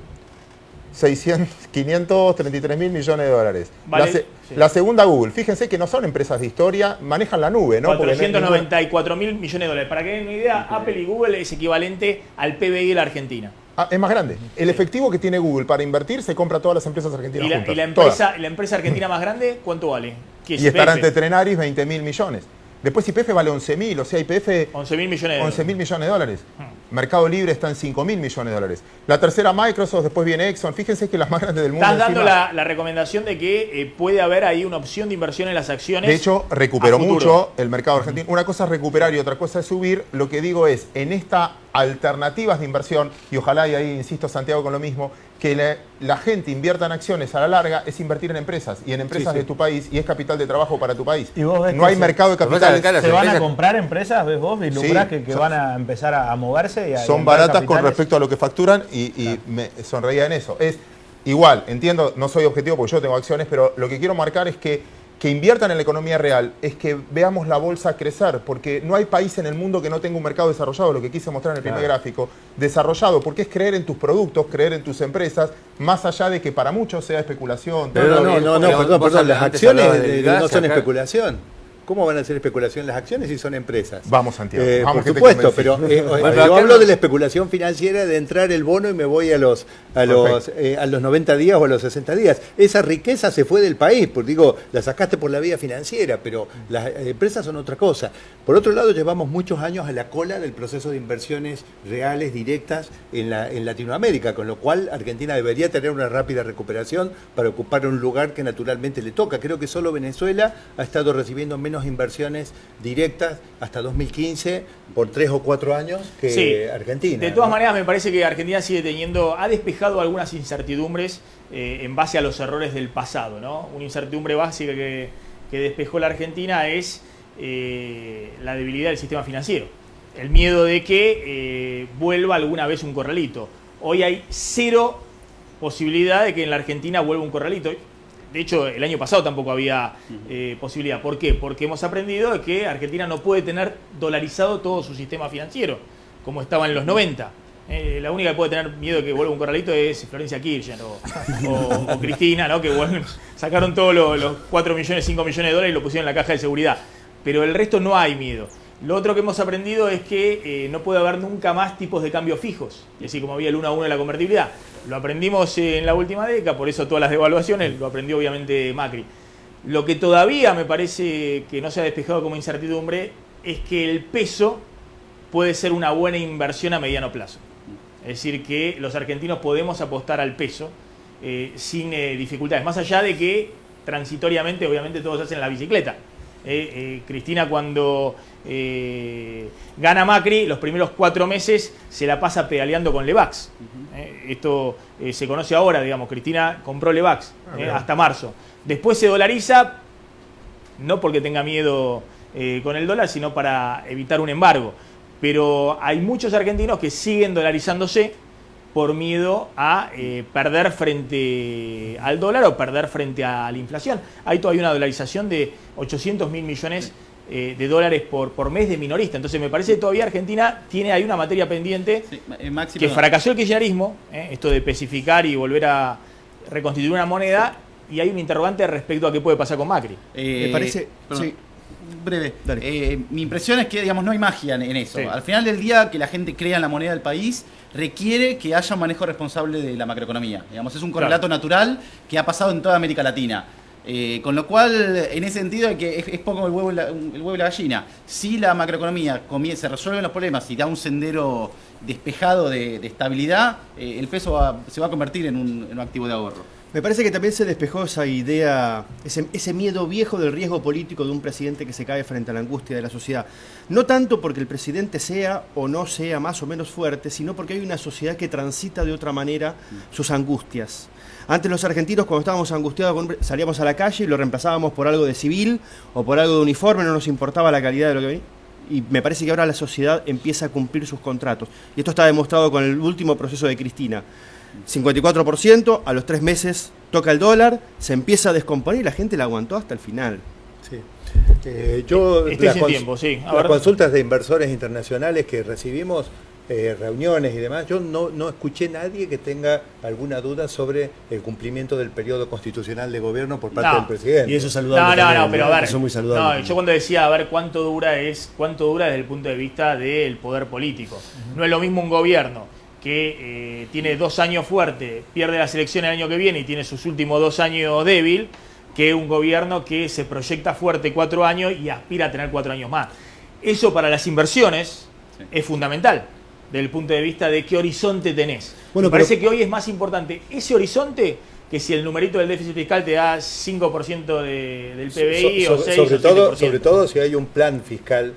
533.000 millones de dólares. Vale, la segunda Google. Fíjense que no son empresas de historia, manejan la nube, ¿no? 494.000 millones de dólares. Para que den una idea, Apple y Google es equivalente al PBI de la Argentina. Es más grande. El efectivo que tiene Google para invertir se compra todas las empresas argentinas juntas. ¿Y la empresa argentina más grande cuánto vale? Y estará ante Trenaris 20.000 millones. Después YPF vale 11.000, o sea, YPF... 11.000 millones de dólares. 11.000 millones de dólares. Mercado Libre está en 5.000 millones de dólares. La tercera Microsoft, después viene Exxon. Fíjense que las más grandes del mundo... Estás dando la recomendación de que puede haber ahí una opción de inversión en las acciones. De hecho, recuperó mucho el mercado argentino. Una cosa es recuperar y otra cosa es subir. Lo que digo es, en esta alternativas de inversión, y ojalá, y ahí insisto Santiago con lo mismo, que la gente invierta en acciones a la larga es invertir en empresas, y en empresas de tu país, y es capital de trabajo para tu país. ¿Y vos ves no hay mercado de capitales. ¿Se van a comprar empresas, ves vos? ¿Vislumbrás que van a empezar a moverse? Son baratas con respecto a lo que facturan y me sonreía en eso. Es igual, entiendo, no soy objetivo porque yo tengo acciones, pero lo que quiero marcar es que inviertan en la economía real, es que veamos la bolsa crecer, porque no hay país en el mundo que no tenga un mercado desarrollado, lo que quise mostrar en el primer gráfico, desarrollado, porque es creer en tus productos, creer en tus empresas, más allá de que para muchos sea especulación. Perdón, las acciones no son especulación. ¿Cómo van a ser especulación las acciones si son empresas? Vamos, Santiago. Por supuesto, pero yo hablo de la especulación financiera de entrar el bono y me voy a los 90 días o a los 60 días. Esa riqueza se fue del país, porque digo, la sacaste por la vía financiera, pero las empresas son otra cosa. Por otro lado, llevamos muchos años a la cola del proceso de inversiones reales, directas en Latinoamérica, con lo cual Argentina debería tener una rápida recuperación para ocupar un lugar que naturalmente le toca. Creo que solo Venezuela ha estado recibiendo menos inversiones directas hasta 2015 por 3 o 4 años que Argentina. De todas maneras, me parece que Argentina ha despejado algunas incertidumbres en base a los errores del pasado, ¿no? Una incertidumbre básica que despejó la Argentina es la debilidad del sistema financiero. El miedo de que vuelva alguna vez un corralito. Hoy hay 0 posibilidad de que en la Argentina vuelva un corralito. De hecho, el año pasado tampoco había posibilidad. ¿Por qué? Porque hemos aprendido que Argentina no puede tener dolarizado todo su sistema financiero, como estaba en los 90. La única que puede tener miedo de que vuelva un corralito es Florencia Kirchner o Cristina, ¿no? Que sacaron todos los 4 millones, 5 millones de dólares y lo pusieron en la caja de seguridad. Pero el resto no hay miedo. Lo otro que hemos aprendido es que no puede haber nunca más tipos de cambios fijos, y así como había el 1-1 de la convertibilidad. Lo aprendimos en la última década, por eso todas las devaluaciones, lo aprendió obviamente Macri. Lo que todavía me parece que no se ha despejado como incertidumbre es que el peso puede ser una buena inversión a mediano plazo. Es decir, que los argentinos podemos apostar al peso sin dificultades, más allá de que transitoriamente obviamente todos hacen la bicicleta. Cristina cuando gana Macri, los primeros 4 meses se la pasa pedaleando con Levax. Esto se conoce ahora, digamos, Cristina compró Levax hasta marzo. Después se dolariza, no porque tenga miedo con el dólar, sino para evitar un embargo. pero hay muchos argentinos que siguen dolarizándose por miedo a perder frente al dólar o perder frente a la inflación. Hay todavía una dolarización de 800.000 millones de dólares por mes de minorista. Entonces me parece que todavía Argentina tiene ahí una materia pendiente que fracasó el kirchnerismo, esto de especificar y volver a reconstituir una moneda, y hay un interrogante respecto a qué puede pasar con Macri. Me parece... Sí. Breve. Mi impresión es que, digamos, no hay magia en eso. Sí. Al final del día, que la gente crea en la moneda del país requiere que haya un manejo responsable de la macroeconomía. Digamos, es un correlato natural que ha pasado en toda América Latina. Con lo cual, en ese sentido, es poco el huevo y la gallina. Si la macroeconomía se resuelven los problemas y da un sendero despejado de estabilidad, el peso se va a convertir en un activo de ahorro. Me parece que también se despejó esa idea, ese miedo viejo del riesgo político de un presidente que se cae frente a la angustia de la sociedad. No tanto porque el presidente sea o no sea más o menos fuerte, sino porque hay una sociedad que transita de otra manera sus angustias. Antes los argentinos, cuando estábamos angustiados, salíamos a la calle y lo reemplazábamos por algo de civil o por algo de uniforme, no nos importaba la calidad de lo que venía. Y me parece que ahora la sociedad empieza a cumplir sus contratos. Y esto está demostrado con el último proceso de Cristina. 54%, a los 3 meses toca el dólar, se empieza a descomponer y la gente la aguantó hasta el final. Sí. Yo las consultas de inversores internacionales que recibimos, reuniones y demás, yo no escuché a nadie que tenga alguna duda sobre el cumplimiento del periodo constitucional de gobierno por parte del presidente. Y eso es saludable. No, pero a ver, eso es muy saludable. Yo cuando decía, a ver, cuánto dura desde el punto de vista del poder político. No es lo mismo un gobierno que tiene 2 años fuerte, pierde las elecciones el año que viene y tiene sus últimos 2 años débil, que un gobierno que se proyecta fuerte 4 años y aspira a tener 4 años más. Eso para las inversiones es fundamental, desde el punto de vista de qué horizonte tenés. Me parece que hoy es más importante ese horizonte que si el numerito del déficit fiscal te da 5% del PBI o 6 o 7%. Sobre todo si hay un plan fiscal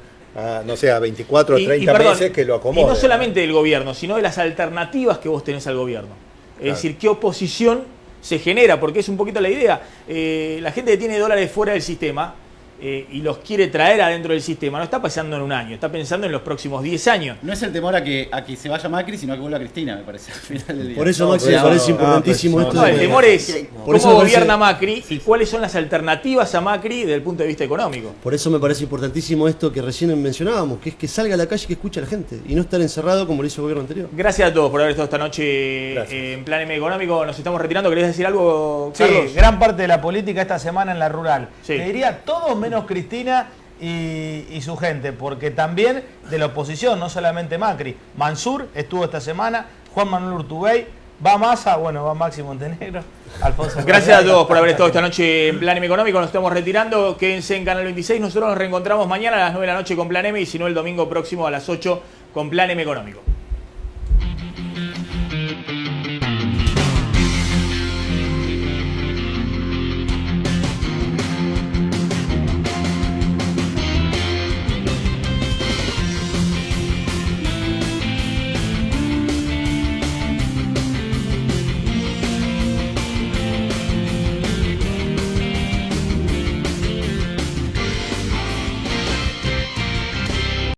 no sé, a 24 o 30 meses que lo acomode. Y no solamente del gobierno, sino de las alternativas que vos tenés al gobierno. Es decir, qué oposición se genera, porque es un poquito la idea. La gente que tiene dólares fuera del sistema y los quiere traer adentro del sistema, no está pensando en un año, está pensando en los próximos 10 años. No es el temor a que se vaya Macri, sino a que vuelva Cristina, me parece, al final del día. Por eso, Maxi, me parece importantísimo esto. No, el temor es cómo gobierna Macri y cuáles son las alternativas a Macri desde el punto de vista económico. Por eso me parece importantísimo esto que recién mencionábamos, que es que salga a la calle y que escuche a la gente, y no estar encerrado como lo hizo el gobierno anterior. Gracias a todos por haber estado esta noche en Plan M Económico. Nos estamos retirando. ¿Querés decir algo, Carlos? Sí, gran parte de la política esta semana en la rural. Te diría todo menos Cristina y su gente, porque también de la oposición, no solamente Macri. Mansur estuvo esta semana, Juan Manuel Urtubey, va Massa, va Maxi Montenegro, Alfonso. Gracias a todos por haber estado esta noche en Plan M Económico. Nos estamos retirando. Quédense en Canal 26. Nosotros nos reencontramos mañana a las 9 de la noche con Plan M y si no el domingo próximo a las 8 con Plan M Económico.